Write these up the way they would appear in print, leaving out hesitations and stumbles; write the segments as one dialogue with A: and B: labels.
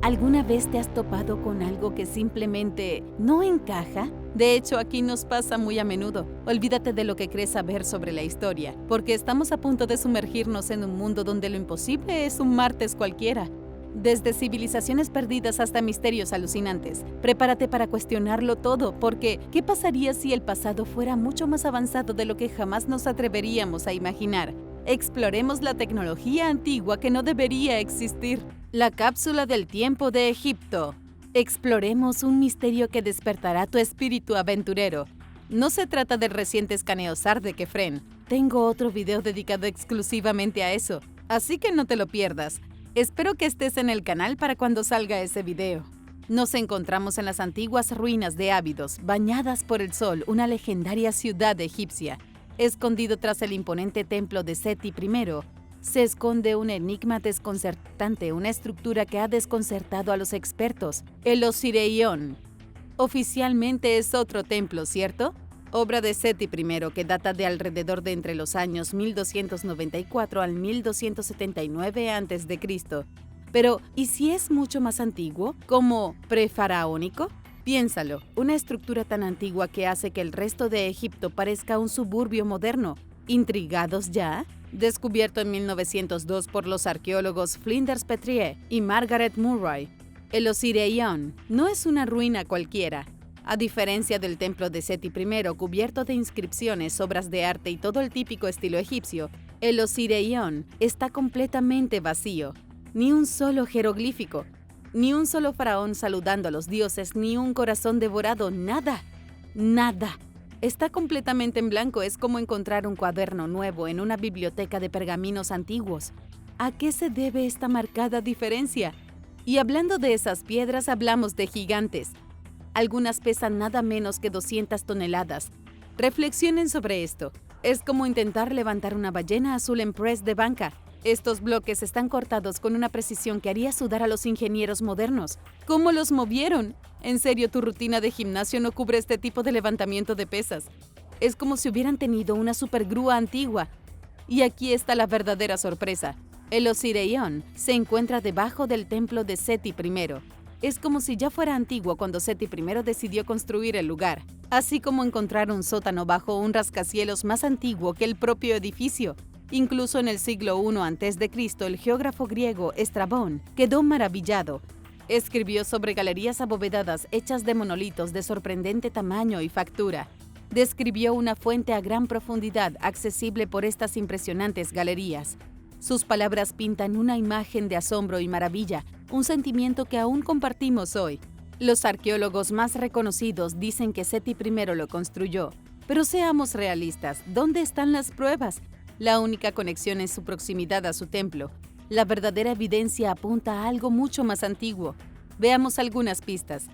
A: ¿Alguna vez te has topado con algo que simplemente no encaja? De hecho, aquí nos pasa muy a menudo. Olvídate de lo que crees saber sobre la historia, porque estamos a punto de sumergirnos en un mundo donde lo imposible es un martes cualquiera. Desde civilizaciones perdidas hasta misterios alucinantes. Prepárate para cuestionarlo todo, porque ¿qué pasaría si el pasado fuera mucho más avanzado de lo que jamás nos atreveríamos a imaginar? Exploremos la tecnología antigua que no debería existir. La cápsula del tiempo de Egipto. Exploremos un misterio que despertará tu espíritu aventurero. No se trata del reciente escaneo SAR de Kefren. Tengo otro video dedicado exclusivamente a eso, así que no te lo pierdas. Espero que estés en el canal para cuando salga ese video. Nos encontramos en las antiguas ruinas de Abidos, bañadas por el sol, una legendaria ciudad egipcia. Escondido tras el imponente templo de Seti I, se esconde un enigma desconcertante, una estructura que ha desconcertado a los expertos, el Osireion. Oficialmente es otro templo, ¿cierto? Obra de Seti I que data de alrededor de entre los años 1294 al 1279 a.C. Pero, ¿y si es mucho más antiguo, como prefaraónico? Piénsalo, una estructura tan antigua que hace que el resto de Egipto parezca un suburbio moderno. ¿Intrigados ya? Descubierto en 1902 por los arqueólogos Flinders Petrie y Margaret Murray. El Osireion no es una ruina cualquiera. A diferencia del templo de Seti I, cubierto de inscripciones, obras de arte y todo el típico estilo egipcio, el Osireion está completamente vacío. Ni un solo jeroglífico, ni un solo faraón saludando a los dioses, ni un corazón devorado, nada, nada. Está completamente en blanco, es como encontrar un cuaderno nuevo en una biblioteca de pergaminos antiguos. ¿A qué se debe esta marcada diferencia? Y hablando de esas piedras, hablamos de gigantes. Algunas pesan nada menos que 200 toneladas. Reflexionen sobre esto. Es como intentar levantar una ballena azul en press de banca. Estos bloques están cortados con una precisión que haría sudar a los ingenieros modernos. ¿Cómo los movieron? En serio, tu rutina de gimnasio no cubre este tipo de levantamiento de pesas. Es como si hubieran tenido una supergrúa antigua. Y aquí está la verdadera sorpresa. El Osireion se encuentra debajo del templo de Seti I. Es como si ya fuera antiguo cuando Seti I decidió construir el lugar. Así como encontrar un sótano bajo un rascacielos más antiguo que el propio edificio. Incluso en el siglo I a.C., el geógrafo griego Estrabón quedó maravillado. Escribió sobre galerías abovedadas hechas de monolitos de sorprendente tamaño y factura. Describió una fuente a gran profundidad accesible por estas impresionantes galerías. Sus palabras pintan una imagen de asombro y maravilla, un sentimiento que aún compartimos hoy. Los arqueólogos más reconocidos dicen que Seti I lo construyó. Pero seamos realistas, ¿dónde están las pruebas? La única conexión es su proximidad a su templo. La verdadera evidencia apunta a algo mucho más antiguo. Veamos algunas pistas.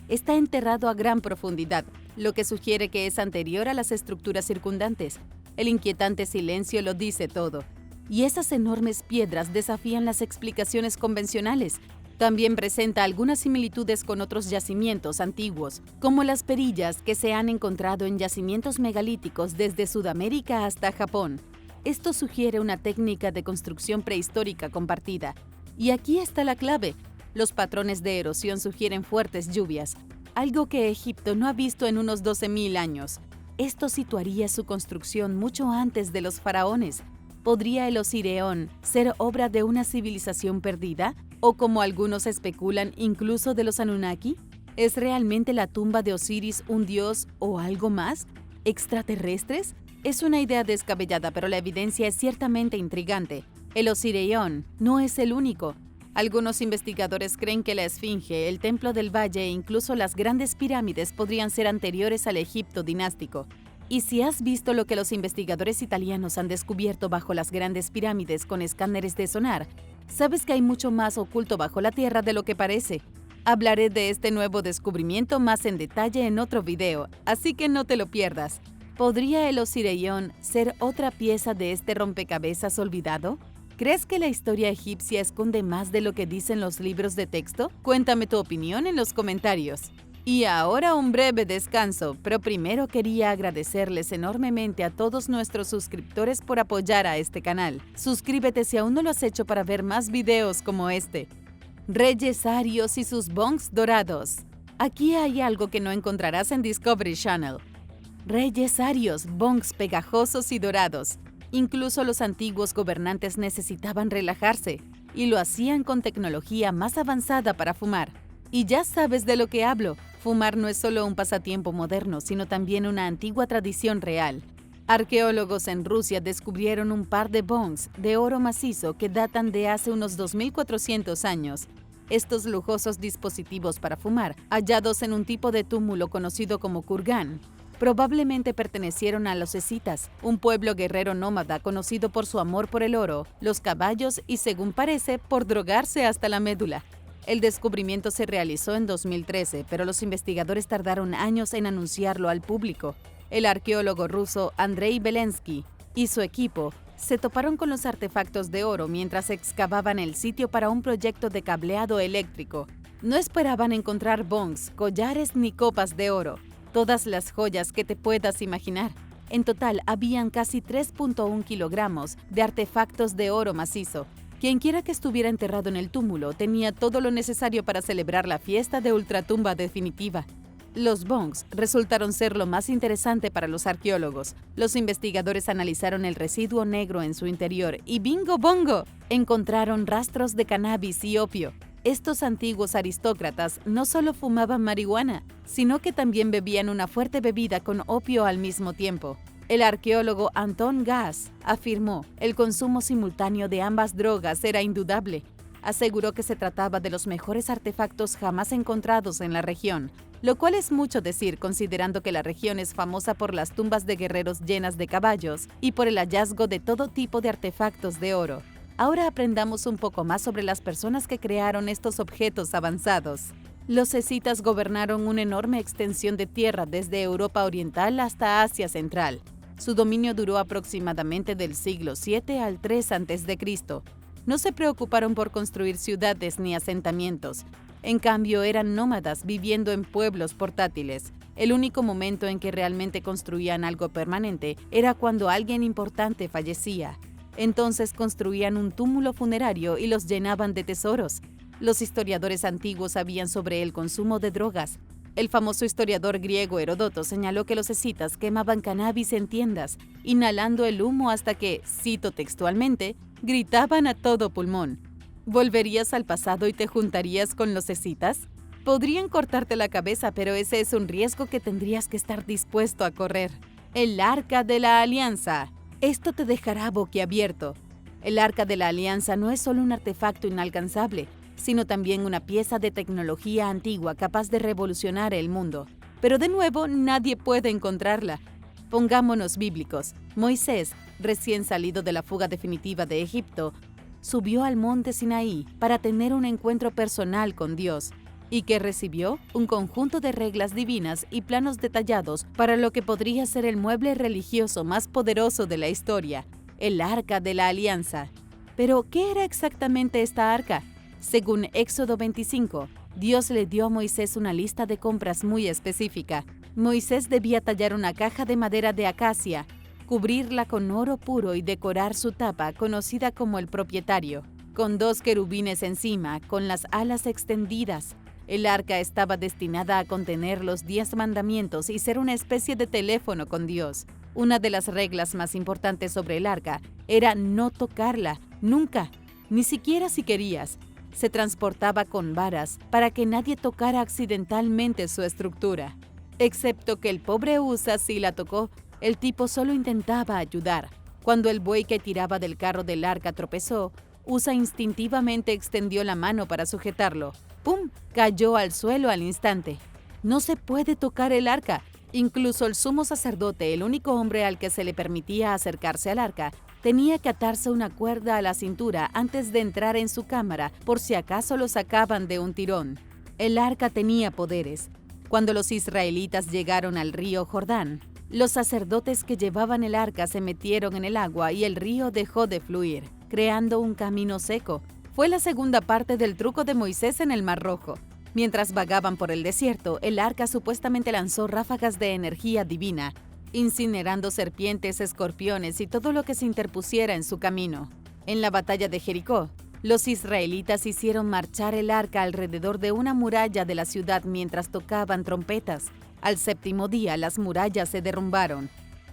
A: Está enterrado a gran profundidad, lo que sugiere que es anterior a las estructuras circundantes. El inquietante silencio lo dice todo. Y esas enormes piedras desafían las explicaciones convencionales. También presenta algunas similitudes con otros yacimientos antiguos, como las perillas que se han encontrado en yacimientos megalíticos desde Sudamérica hasta Japón. Esto sugiere una técnica de construcción prehistórica compartida. Y aquí está la clave. Los patrones de erosión sugieren fuertes lluvias, algo que Egipto no ha visto en unos 12.000 años. Esto situaría su construcción mucho antes de los faraones. ¿Podría el Osireion ser obra de una civilización perdida? ¿O como algunos especulan, incluso de los Anunnaki? ¿Es realmente la tumba de Osiris un dios o algo más? ¿Extraterrestres? Es una idea descabellada, pero la evidencia es ciertamente intrigante. El Osireion no es el único. Algunos investigadores creen que la Esfinge, el Templo del Valle e incluso las grandes pirámides podrían ser anteriores al Egipto dinástico. Y si has visto lo que los investigadores italianos han descubierto bajo las grandes pirámides con escáneres de sonar, sabes que hay mucho más oculto bajo la tierra de lo que parece. Hablaré de este nuevo descubrimiento más en detalle en otro video, así que no te lo pierdas. ¿Podría el Osireion ser otra pieza de este rompecabezas olvidado? ¿Crees que la historia egipcia esconde más de lo que dicen los libros de texto? Cuéntame tu opinión en los comentarios. Y ahora un breve descanso, pero primero quería agradecerles enormemente a todos nuestros suscriptores por apoyar a este canal. Suscríbete si aún no lo has hecho para ver más videos como este. Reyes Arios y sus bongs dorados. Aquí hay algo que no encontrarás en Discovery Channel. Reyes Arios, bongs pegajosos y dorados. Incluso los antiguos gobernantes necesitaban relajarse, y lo hacían con tecnología más avanzada para fumar. Y ya sabes de lo que hablo. Fumar no es solo un pasatiempo moderno, sino también una antigua tradición real. Arqueólogos en Rusia descubrieron un par de bongs de oro macizo que datan de hace unos 2400 años. Estos lujosos dispositivos para fumar, hallados en un tipo de túmulo conocido como kurgan, probablemente pertenecieron a los escitas, un pueblo guerrero nómada conocido por su amor por el oro, los caballos y, según parece, por drogarse hasta la médula. El descubrimiento se realizó en 2013, pero los investigadores tardaron años en anunciarlo al público. El arqueólogo ruso Andrei Belensky y su equipo se toparon con los artefactos de oro mientras excavaban el sitio para un proyecto de cableado eléctrico. No esperaban encontrar bongs, collares ni copas de oro, todas las joyas que te puedas imaginar. En total, habían casi 3.1 kilogramos de artefactos de oro macizo. Quienquiera que estuviera enterrado en el túmulo tenía todo lo necesario para celebrar la fiesta de ultratumba definitiva. Los bongs resultaron ser lo más interesante para los arqueólogos. Los investigadores analizaron el residuo negro en su interior y ¡bingo bongo! Encontraron rastros de cannabis y opio. Estos antiguos aristócratas no solo fumaban marihuana, sino que también bebían una fuerte bebida con opio al mismo tiempo. El arqueólogo Anton Gass afirmó: el consumo simultáneo de ambas drogas era indudable. Aseguró que se trataba de los mejores artefactos jamás encontrados en la región, lo cual es mucho decir considerando que la región es famosa por las tumbas de guerreros llenas de caballos y por el hallazgo de todo tipo de artefactos de oro. Ahora aprendamos un poco más sobre las personas que crearon estos objetos avanzados. Los escitas gobernaron una enorme extensión de tierra desde Europa Oriental hasta Asia Central. Su dominio duró aproximadamente del siglo VII al III a.C. No se preocuparon por construir ciudades ni asentamientos. En cambio, eran nómadas viviendo en pueblos portátiles. El único momento en que realmente construían algo permanente era cuando alguien importante fallecía. Entonces construían un túmulo funerario y los llenaban de tesoros. Los historiadores antiguos sabían sobre el consumo de drogas. El famoso historiador griego Heródoto señaló que los escitas quemaban cannabis en tiendas, inhalando el humo hasta que, cito textualmente, gritaban a todo pulmón. ¿Volverías al pasado y te juntarías con los escitas? Podrían cortarte la cabeza, pero ese es un riesgo que tendrías que estar dispuesto a correr. El Arca de la Alianza. Esto te dejará boquiabierto. El Arca de la Alianza no es solo un artefacto inalcanzable, sino también una pieza de tecnología antigua capaz de revolucionar el mundo. Pero de nuevo, nadie puede encontrarla. Pongámonos bíblicos. Moisés, recién salido de la fuga definitiva de Egipto, subió al monte Sinaí para tener un encuentro personal con Dios. ¿Y qué recibió? Un conjunto de reglas divinas y planos detallados para lo que podría ser el mueble religioso más poderoso de la historia, el Arca de la Alianza. Pero, ¿qué era exactamente esta arca? Según Éxodo 25, Dios le dio a Moisés una lista de compras muy específica. Moisés debía tallar una caja de madera de acacia, cubrirla con oro puro y decorar su tapa, conocida como el propietario, con 2 querubines encima, con las alas extendidas. El arca estaba destinada a contener los 10 mandamientos y ser una especie de teléfono con Dios. Una de las reglas más importantes sobre el arca era no tocarla, nunca, ni siquiera si querías. Se transportaba con varas para que nadie tocara accidentalmente su estructura. Excepto que el pobre Usa sí la tocó. El tipo solo intentaba ayudar. Cuando el buey que tiraba del carro del arca tropezó, Usa instintivamente extendió la mano para sujetarlo. ¡Pum! Cayó al suelo al instante. No se puede tocar el arca. Incluso el sumo sacerdote, el único hombre al que se le permitía acercarse al arca, tenía que atarse una cuerda a la cintura antes de entrar en su cámara por si acaso lo sacaban de un tirón. El arca tenía poderes. Cuando los israelitas llegaron al río Jordán, los sacerdotes que llevaban el arca se metieron en el agua y el río dejó de fluir, creando un camino seco. Fue la segunda parte del truco de Moisés en el Mar Rojo. Mientras vagaban por el desierto, el arca supuestamente lanzó ráfagas de energía divina, incinerando serpientes, escorpiones y todo lo que se interpusiera en su camino. En la batalla de Jericó, Los israelitas hicieron marchar el arca alrededor de una muralla de la ciudad mientras tocaban trompetas. Al séptimo día, las murallas se derrumbaron.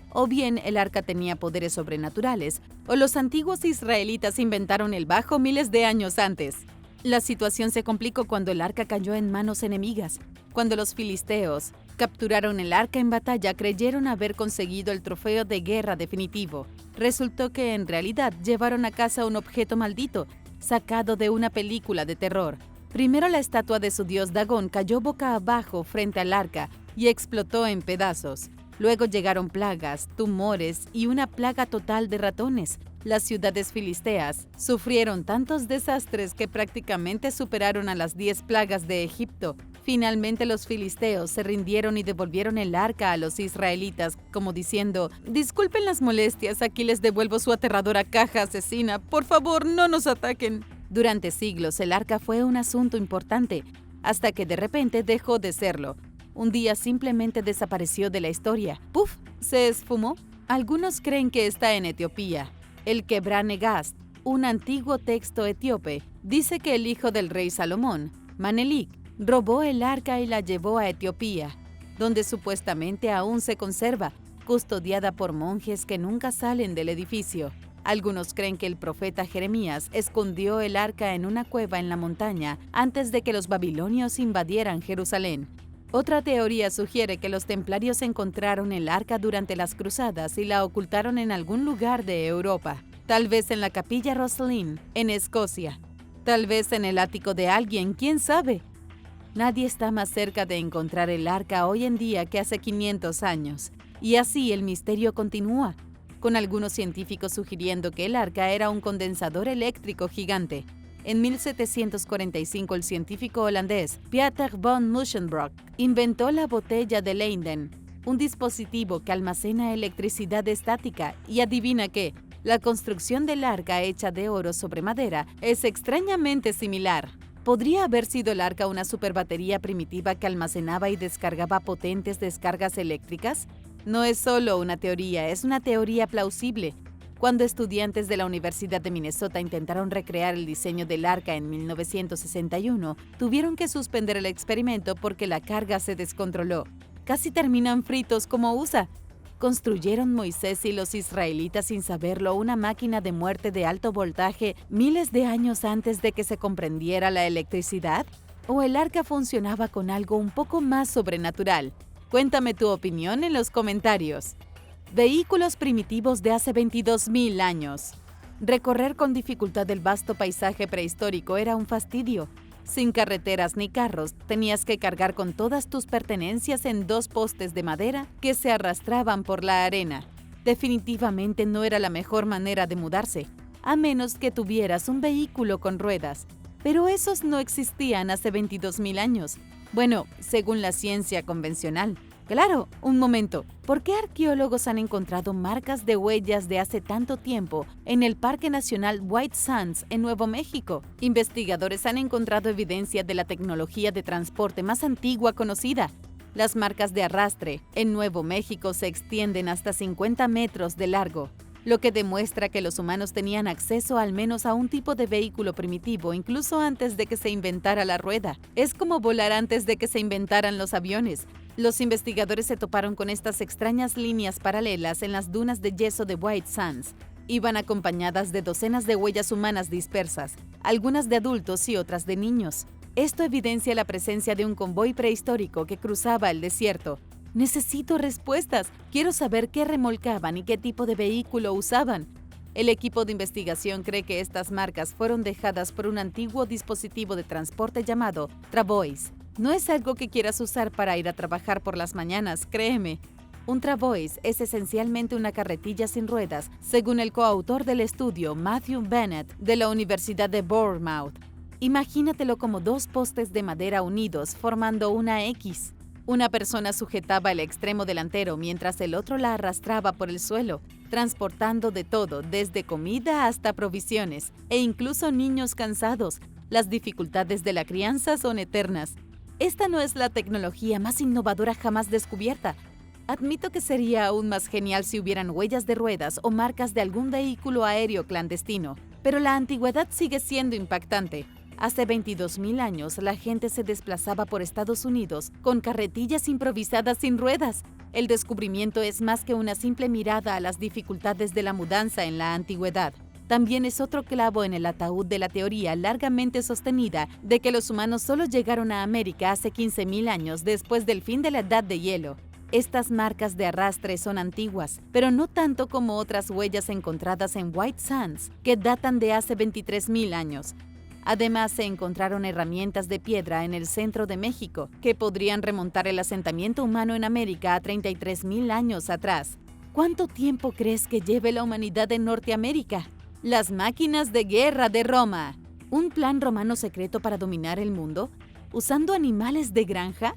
A: O bien el arca tenía poderes sobrenaturales, o los antiguos israelitas inventaron el bajo miles de años antes. La situación se complicó cuando el arca cayó en manos enemigas. Cuando los filisteos capturaron el arca en batalla, creyeron haber conseguido el trofeo de guerra definitivo. Resultó que en realidad llevaron a casa un objeto maldito, sacado de una película de terror. Primero la estatua de su dios Dagón cayó boca abajo frente al arca y explotó en pedazos. Luego llegaron plagas, tumores y una plaga total de ratones. Las ciudades filisteas sufrieron tantos desastres que prácticamente superaron a las 10 plagas de Egipto. Finalmente los filisteos se rindieron y devolvieron el arca a los israelitas, como diciendo: «Disculpen las molestias, aquí les devuelvo su aterradora caja asesina. Por favor, no nos ataquen». Durante siglos el arca fue un asunto importante, hasta que de repente dejó de serlo. Un día simplemente desapareció de la historia. ¡Puf! Se esfumó. Algunos creen que está en Etiopía. El Kebra Negast, un antiguo texto etíope, dice que el hijo del rey Salomón, Manelik, robó el arca y la llevó a Etiopía, donde supuestamente aún se conserva, custodiada por monjes que nunca salen del edificio. Algunos creen que el profeta Jeremías escondió el arca en una cueva en la montaña antes de que los babilonios invadieran Jerusalén. Otra teoría sugiere que los templarios encontraron el arca durante las cruzadas y la ocultaron en algún lugar de Europa, tal vez en la Capilla Rosslyn, en Escocia, tal vez en el ático de alguien, ¿quién sabe? Nadie está más cerca de encontrar el arca hoy en día que hace 500 años, y así el misterio continúa, con algunos científicos sugiriendo que el arca era un condensador eléctrico gigante. En 1745 el científico holandés Pieter von Musschenbroek inventó la botella de Leyden, un dispositivo que almacena electricidad estática, y adivina qué, la construcción del arca hecha de oro sobre madera es extrañamente similar. ¿Podría haber sido el arca una superbatería primitiva que almacenaba y descargaba potentes descargas eléctricas? No es solo una teoría, es una teoría plausible. Cuando estudiantes de la Universidad de Minnesota intentaron recrear el diseño del arca en 1961, tuvieron que suspender el experimento porque la carga se descontroló. Casi terminan fritos como USA. ¿Construyeron Moisés y los israelitas sin saberlo una máquina de muerte de alto voltaje miles de años antes de que se comprendiera la electricidad? ¿O el arca funcionaba con algo un poco más sobrenatural? Cuéntame tu opinión en los comentarios. Vehículos primitivos de hace 22.000 años. Recorrer con dificultad el vasto paisaje prehistórico era un fastidio. Sin carreteras ni carros, tenías que cargar con todas tus pertenencias en 2 postes de madera que se arrastraban por la arena. Definitivamente no era la mejor manera de mudarse, a menos que tuvieras un vehículo con ruedas. Pero esos no existían hace 22.000 años. Bueno, según la ciencia convencional. Claro, un momento. ¿Por qué arqueólogos han encontrado marcas de huellas de hace tanto tiempo en el Parque Nacional White Sands en Nuevo México? Investigadores han encontrado evidencia de la tecnología de transporte más antigua conocida. Las marcas de arrastre en Nuevo México se extienden hasta 50 metros de largo, lo que demuestra que los humanos tenían acceso al menos a un tipo de vehículo primitivo incluso antes de que se inventara la rueda. Es como volar antes de que se inventaran los aviones. Los investigadores se toparon con estas extrañas líneas paralelas en las dunas de yeso de White Sands. Iban acompañadas de docenas de huellas humanas dispersas, algunas de adultos y otras de niños. Esto evidencia la presencia de un convoy prehistórico que cruzaba el desierto. Necesito respuestas. Quiero saber qué remolcaban y qué tipo de vehículo usaban. El equipo de investigación cree que estas marcas fueron dejadas por un antiguo dispositivo de transporte llamado travois. No es algo que quieras usar para ir a trabajar por las mañanas, créeme. Un travois es esencialmente una carretilla sin ruedas, según el coautor del estudio, Matthew Bennett, de la Universidad de Bournemouth. Imagínatelo como 2 postes de madera unidos formando una X. Una persona sujetaba el extremo delantero mientras el otro la arrastraba por el suelo, transportando de todo, desde comida hasta provisiones, e incluso niños cansados. Las dificultades de la crianza son eternas. Esta no es la tecnología más innovadora jamás descubierta. Admito que sería aún más genial si hubieran huellas de ruedas o marcas de algún vehículo aéreo clandestino. Pero la antigüedad sigue siendo impactante. Hace 22.000 años, la gente se desplazaba por Estados Unidos con carretillas improvisadas sin ruedas. El descubrimiento es más que una simple mirada a las dificultades de la mudanza en la antigüedad. También es otro clavo en el ataúd de la teoría largamente sostenida de que los humanos solo llegaron a América hace 15.000 años después del fin de la Edad de Hielo. Estas marcas de arrastre son antiguas, pero no tanto como otras huellas encontradas en White Sands, que datan de hace 23.000 años. Además, se encontraron herramientas de piedra en el centro de México, que podrían remontar el asentamiento humano en América a 33.000 años atrás. ¿Cuánto tiempo crees que lleve la humanidad en Norteamérica? Las máquinas de guerra de Roma. ¿Un plan romano secreto para dominar el mundo? ¿Usando animales de granja?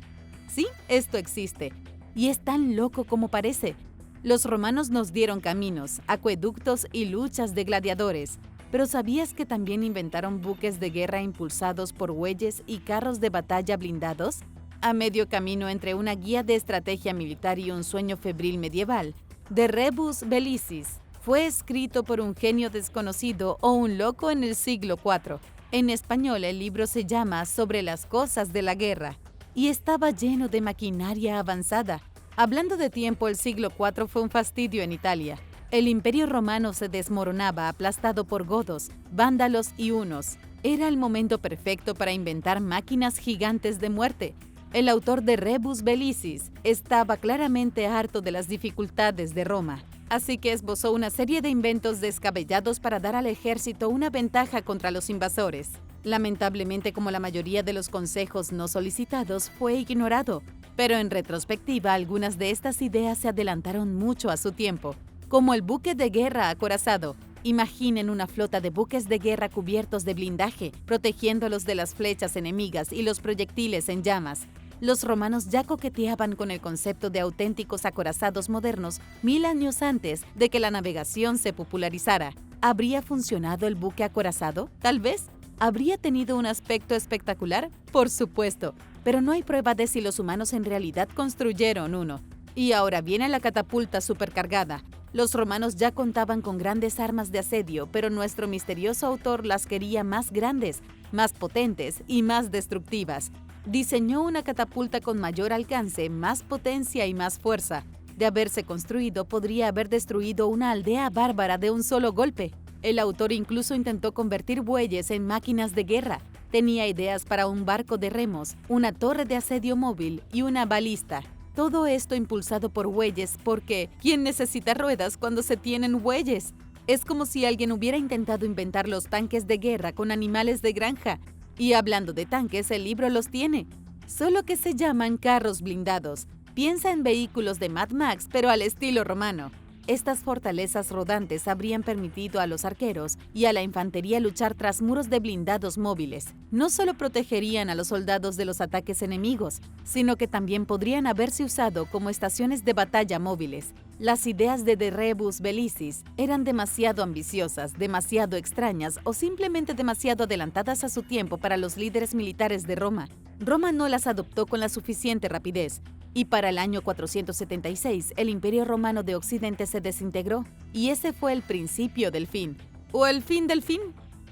A: Sí, esto existe. Y es tan loco como parece. Los romanos nos dieron caminos, acueductos y luchas de gladiadores. ¿Pero sabías que también inventaron buques de guerra impulsados por bueyes y carros de batalla blindados? A medio camino entre una guía de estrategia militar y un sueño febril medieval, De Rebus Bellicis fue escrito por un genio desconocido o un loco en el siglo IV. En español, el libro se llama Sobre las cosas de la guerra y estaba lleno de maquinaria avanzada. Hablando de tiempo, el siglo IV fue un fastidio en Italia. El Imperio Romano se desmoronaba aplastado por godos, vándalos y hunos. Era el momento perfecto para inventar máquinas gigantes de muerte. El autor de Rebus Bellicis estaba claramente harto de las dificultades de Roma, así que esbozó una serie de inventos descabellados para dar al ejército una ventaja contra los invasores. Lamentablemente, como la mayoría de los consejos no solicitados, fue ignorado, pero en retrospectiva algunas de estas ideas se adelantaron mucho a su tiempo, como el buque de guerra acorazado. Imaginen una flota de buques de guerra cubiertos de blindaje, protegiéndolos de las flechas enemigas y los proyectiles en llamas. Los romanos ya coqueteaban con el concepto de auténticos acorazados modernos 1000 años antes de que la navegación se popularizara. ¿Habría funcionado el buque acorazado? Tal vez. ¿Habría tenido un aspecto espectacular? Por supuesto, pero no hay prueba de si los humanos en realidad construyeron uno. Y ahora viene la catapulta supercargada. Los romanos ya contaban con grandes armas de asedio, pero nuestro misterioso autor las quería más grandes, más potentes y más destructivas. Diseñó una catapulta con mayor alcance, más potencia y más fuerza. De haberse construido, podría haber destruido una aldea bárbara de un solo golpe. El autor incluso intentó convertir bueyes en máquinas de guerra. Tenía ideas para un barco de remos, una torre de asedio móvil y una balista. Todo esto impulsado por bueyes porque ¿quién necesita ruedas cuando se tienen bueyes? Es como si alguien hubiera intentado inventar los tanques de guerra con animales de granja. Y hablando de tanques, el libro los tiene, solo que se llaman carros blindados. Piensa en vehículos de Mad Max, pero al estilo romano. Estas fortalezas rodantes habrían permitido a los arqueros y a la infantería luchar tras muros de blindados móviles. No solo protegerían a los soldados de los ataques enemigos, sino que también podrían haberse usado como estaciones de batalla móviles. Las ideas de Rebus Bellicis eran demasiado ambiciosas, demasiado extrañas o simplemente demasiado adelantadas a su tiempo para los líderes militares de Roma. Roma no las adoptó con la suficiente rapidez. Y para el año 476, el Imperio Romano de Occidente se desintegró, y ese fue el principio del fin. ¿O el fin del fin?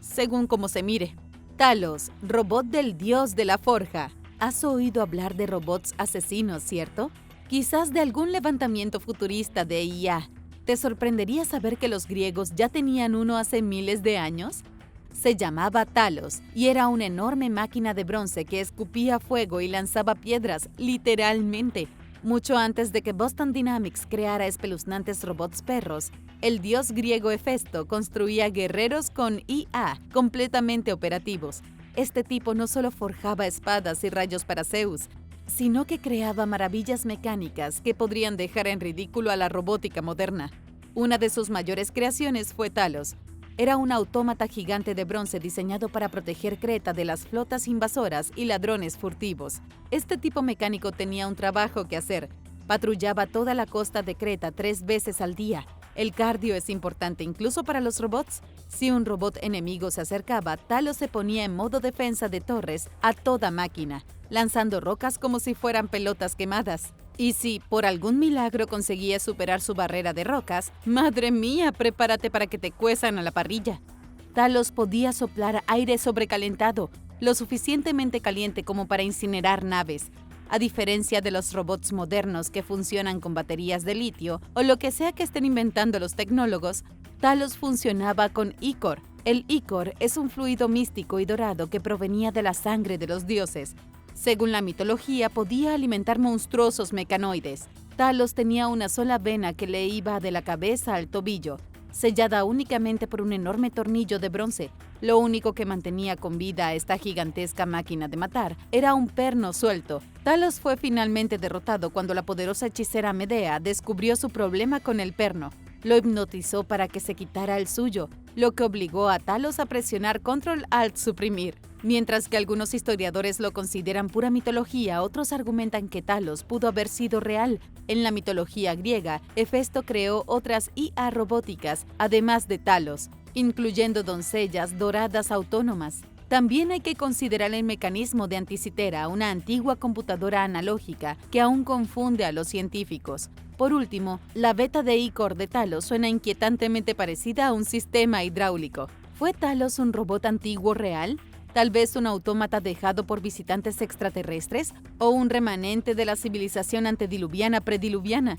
A: Según como se mire. Talos, robot del dios de la forja. ¿Has oído hablar de robots asesinos, cierto? Quizás de algún levantamiento futurista de IA. ¿Te sorprendería saber que los griegos ya tenían uno hace miles de años? Se llamaba Talos y era una enorme máquina de bronce que escupía fuego y lanzaba piedras, literalmente. Mucho antes de que Boston Dynamics creara espeluznantes robots perros, el dios griego Hefesto construía guerreros con IA completamente operativos. Este tipo no solo forjaba espadas y rayos para Zeus, sino que creaba maravillas mecánicas que podrían dejar en ridículo a la robótica moderna. Una de sus mayores creaciones fue Talos. Era un autómata gigante de bronce diseñado para proteger Creta de las flotas invasoras y ladrones furtivos. Este tipo mecánico tenía un trabajo que hacer. Patrullaba toda la costa de Creta 3 veces al día. El cardio es importante incluso para los robots. Si un robot enemigo se acercaba, Talos se ponía en modo defensa de torres a toda máquina, lanzando rocas como si fueran pelotas quemadas. Y si por algún milagro conseguía superar su barrera de rocas, ¡madre mía, prepárate para que te cuezan a la parrilla! Talos podía soplar aire sobrecalentado, lo suficientemente caliente como para incinerar naves. A diferencia de los robots modernos que funcionan con baterías de litio o lo que sea que estén inventando los tecnólogos, Talos funcionaba con ícor. El ícor es un fluido místico y dorado que provenía de la sangre de los dioses. Según la mitología, podía alimentar monstruosos mecanoides. Talos tenía una sola vena que le iba de la cabeza al tobillo, sellada únicamente por un enorme tornillo de bronce. Lo único que mantenía con vida a esta gigantesca máquina de matar era un perno suelto. Talos fue finalmente derrotado cuando la poderosa hechicera Medea descubrió su problema con el perno. Lo hipnotizó para que se quitara el suyo, lo que obligó a Talos a presionar Control-Alt-Suprimir. Mientras que algunos historiadores lo consideran pura mitología, otros argumentan que Talos pudo haber sido real. En la mitología griega, Hefesto creó otras IA robóticas, además de Talos, incluyendo doncellas doradas autónomas. También hay que considerar el mecanismo de Anticitera, una antigua computadora analógica que aún confunde a los científicos. Por último, la beta de ícor de Talos suena inquietantemente parecida a un sistema hidráulico. ¿Fue Talos un robot antiguo real? ¿Tal vez un autómata dejado por visitantes extraterrestres? ¿O un remanente de la civilización antediluviana-prediluviana?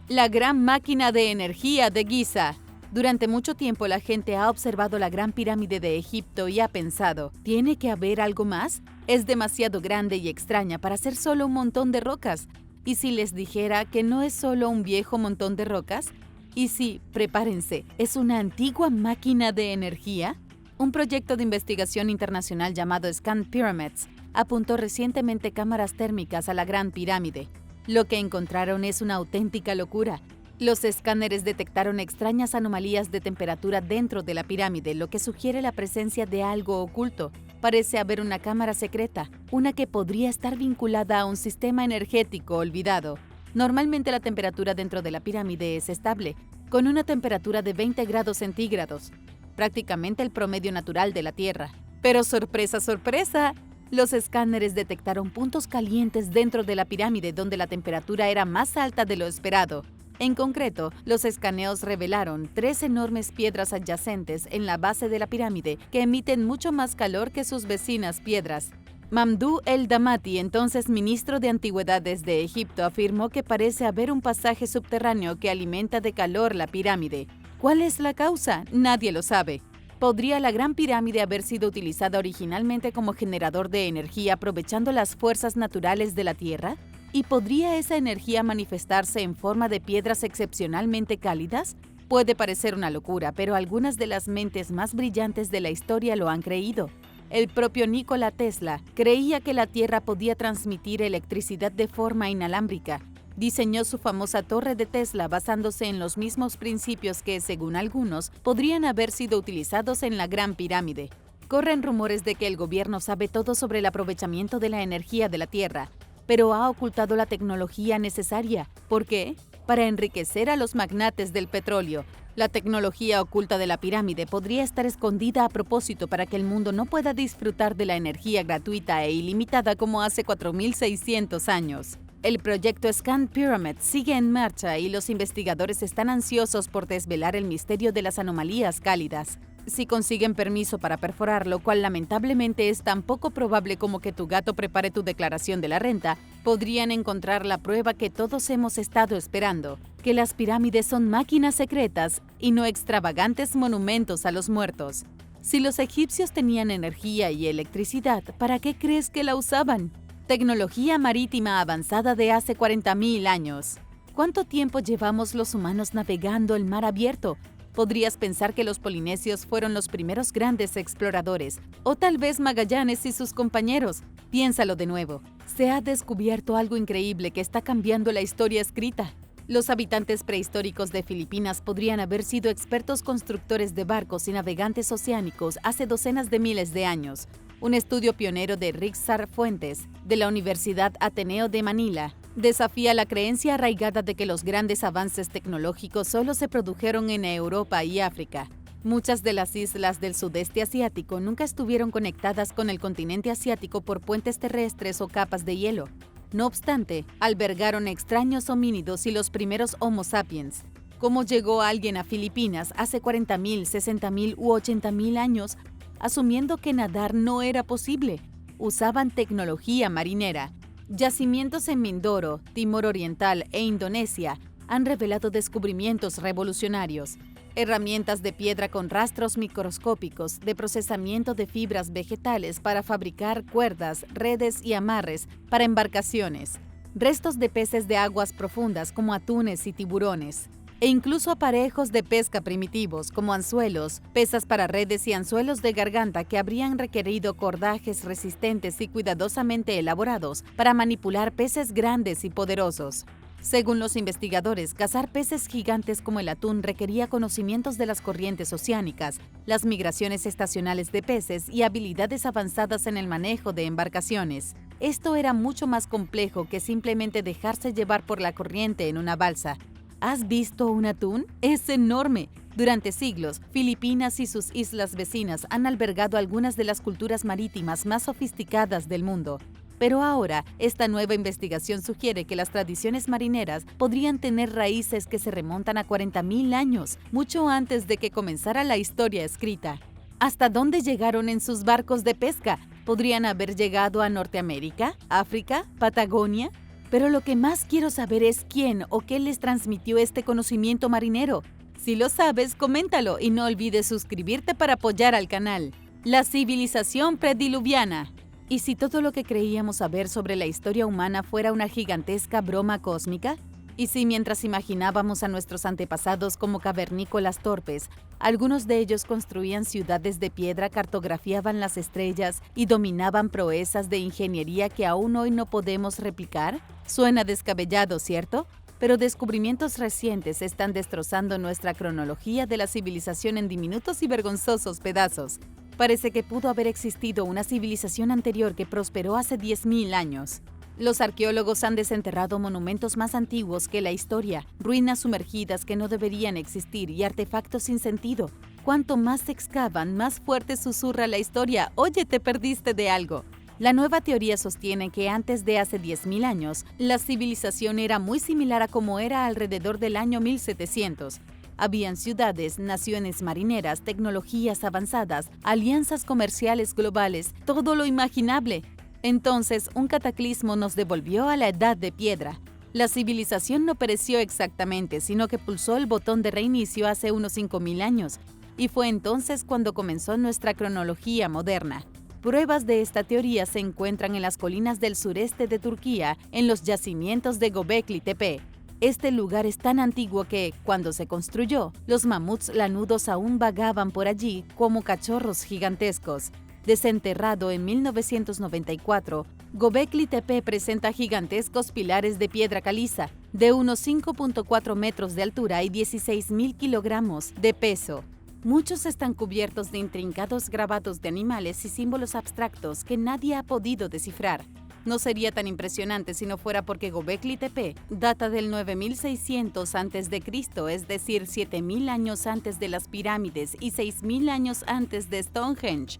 A: La gran máquina de energía de Giza. Durante mucho tiempo la gente ha observado la Gran Pirámide de Egipto y ha pensado, ¿tiene que haber algo más? Es demasiado grande y extraña para ser solo un montón de rocas. ¿Y si les dijera que no es solo un viejo montón de rocas? ¿Y si, prepárense, es una antigua máquina de energía? Un proyecto de investigación internacional llamado Scan Pyramids apuntó recientemente cámaras térmicas a la Gran Pirámide. Lo que encontraron es una auténtica locura. Los escáneres detectaron extrañas anomalías de temperatura dentro de la pirámide, lo que sugiere la presencia de algo oculto. Parece haber una cámara secreta, una que podría estar vinculada a un sistema energético olvidado. Normalmente la temperatura dentro de la pirámide es estable, con una temperatura de 20 grados centígrados, prácticamente el promedio natural de la Tierra. Pero sorpresa, sorpresa, los escáneres detectaron puntos calientes dentro de la pirámide donde la temperatura era más alta de lo esperado. En concreto, los escaneos revelaron 3 enormes piedras adyacentes en la base de la pirámide que emiten mucho más calor que sus vecinas piedras. Mamdouh el-Damati, entonces ministro de Antigüedades de Egipto, afirmó que parece haber un pasaje subterráneo que alimenta de calor la pirámide. ¿Cuál es la causa? Nadie lo sabe. ¿Podría la Gran Pirámide haber sido utilizada originalmente como generador de energía aprovechando las fuerzas naturales de la Tierra? ¿Y podría esa energía manifestarse en forma de piedras excepcionalmente cálidas? Puede parecer una locura, pero algunas de las mentes más brillantes de la historia lo han creído. El propio Nikola Tesla creía que la Tierra podía transmitir electricidad de forma inalámbrica. Diseñó su famosa Torre de Tesla basándose en los mismos principios que, según algunos, podrían haber sido utilizados en la Gran Pirámide. Corren rumores de que el gobierno sabe todo sobre el aprovechamiento de la energía de la Tierra, pero ha ocultado la tecnología necesaria. ¿Por qué? Para enriquecer a los magnates del petróleo. La tecnología oculta de la pirámide podría estar escondida a propósito para que el mundo no pueda disfrutar de la energía gratuita e ilimitada como hace 4.600 años. El proyecto Scan Pyramids sigue en marcha y los investigadores están ansiosos por desvelar el misterio de las anomalías cálidas. Si consiguen permiso para perforar, lo cual lamentablemente es tan poco probable como que tu gato prepare tu declaración de la renta, podrían encontrar la prueba que todos hemos estado esperando, que las pirámides son máquinas secretas y no extravagantes monumentos a los muertos. Si los egipcios tenían energía y electricidad, ¿para qué crees que la usaban? Tecnología marítima avanzada de hace 40.000 años. ¿Cuánto tiempo llevamos los humanos navegando el mar abierto? Podrías pensar que los polinesios fueron los primeros grandes exploradores, o tal vez Magallanes y sus compañeros. Piénsalo de nuevo. Se ha descubierto algo increíble que está cambiando la historia escrita. Los habitantes prehistóricos de Filipinas podrían haber sido expertos constructores de barcos y navegantes oceánicos hace docenas de miles de años. Un estudio pionero de Rixar Fuentes, de la Universidad Ateneo de Manila, desafía la creencia arraigada de que los grandes avances tecnológicos solo se produjeron en Europa y África. Muchas de las islas del sudeste asiático nunca estuvieron conectadas con el continente asiático por puentes terrestres o capas de hielo. No obstante, albergaron extraños homínidos y los primeros Homo sapiens. ¿Cómo llegó alguien a Filipinas hace 40.000, 60.000 u 80.000 años, asumiendo que nadar no era posible? Usaban tecnología marinera. Yacimientos en Mindoro, Timor Oriental e Indonesia han revelado descubrimientos revolucionarios. Herramientas de piedra con rastros microscópicos de procesamiento de fibras vegetales para fabricar cuerdas, redes y amarres para embarcaciones. Restos de peces de aguas profundas como atunes y tiburones. E incluso aparejos de pesca primitivos como anzuelos, pesas para redes y anzuelos de garganta que habrían requerido cordajes resistentes y cuidadosamente elaborados para manipular peces grandes y poderosos. Según los investigadores, cazar peces gigantes como el atún requería conocimientos de las corrientes oceánicas, las migraciones estacionales de peces y habilidades avanzadas en el manejo de embarcaciones. Esto era mucho más complejo que simplemente dejarse llevar por la corriente en una balsa. ¿Has visto un atún? ¡Es enorme! Durante siglos, Filipinas y sus islas vecinas han albergado algunas de las culturas marítimas más sofisticadas del mundo. Pero ahora, esta nueva investigación sugiere que las tradiciones marineras podrían tener raíces que se remontan a 40.000 años, mucho antes de que comenzara la historia escrita. ¿Hasta dónde llegaron en sus barcos de pesca? ¿Podrían haber llegado a Norteamérica, África, Patagonia? Pero lo que más quiero saber es quién o qué les transmitió este conocimiento marinero. Si lo sabes, coméntalo y no olvides suscribirte para apoyar al canal. La civilización prediluviana. ¿Y si todo lo que creíamos saber sobre la historia humana fuera una gigantesca broma cósmica? ¿Y si mientras imaginábamos a nuestros antepasados como cavernícolas torpes, algunos de ellos construían ciudades de piedra, cartografiaban las estrellas y dominaban proezas de ingeniería que aún hoy no podemos replicar? Suena descabellado, ¿cierto? Pero descubrimientos recientes están destrozando nuestra cronología de la civilización en diminutos y vergonzosos pedazos. Parece que pudo haber existido una civilización anterior que prosperó hace 10.000 años. Los arqueólogos han desenterrado monumentos más antiguos que la historia, ruinas sumergidas que no deberían existir y artefactos sin sentido. Cuanto más se excavan, más fuerte susurra la historia. Oye, te perdiste de algo. La nueva teoría sostiene que antes de hace 10.000 años, la civilización era muy similar a como era alrededor del año 1700. Habían ciudades, naciones marineras, tecnologías avanzadas, alianzas comerciales globales, todo lo imaginable. Entonces, un cataclismo nos devolvió a la edad de piedra. La civilización no pereció exactamente, sino que pulsó el botón de reinicio hace unos 5.000 años, y fue entonces cuando comenzó nuestra cronología moderna. Pruebas de esta teoría se encuentran en las colinas del sureste de Turquía, en los yacimientos de Göbekli Tepe. Este lugar es tan antiguo que, cuando se construyó, los mamuts lanudos aún vagaban por allí como cachorros gigantescos. Desenterrado en 1994, Göbekli Tepe presenta gigantescos pilares de piedra caliza, de unos 5.4 metros de altura y 16.000 kilogramos de peso. Muchos están cubiertos de intrincados grabados de animales y símbolos abstractos que nadie ha podido descifrar. No sería tan impresionante si no fuera porque Göbekli Tepe data del 9600 a.C., es decir, 7.000 años antes de las pirámides y 6.000 años antes de Stonehenge.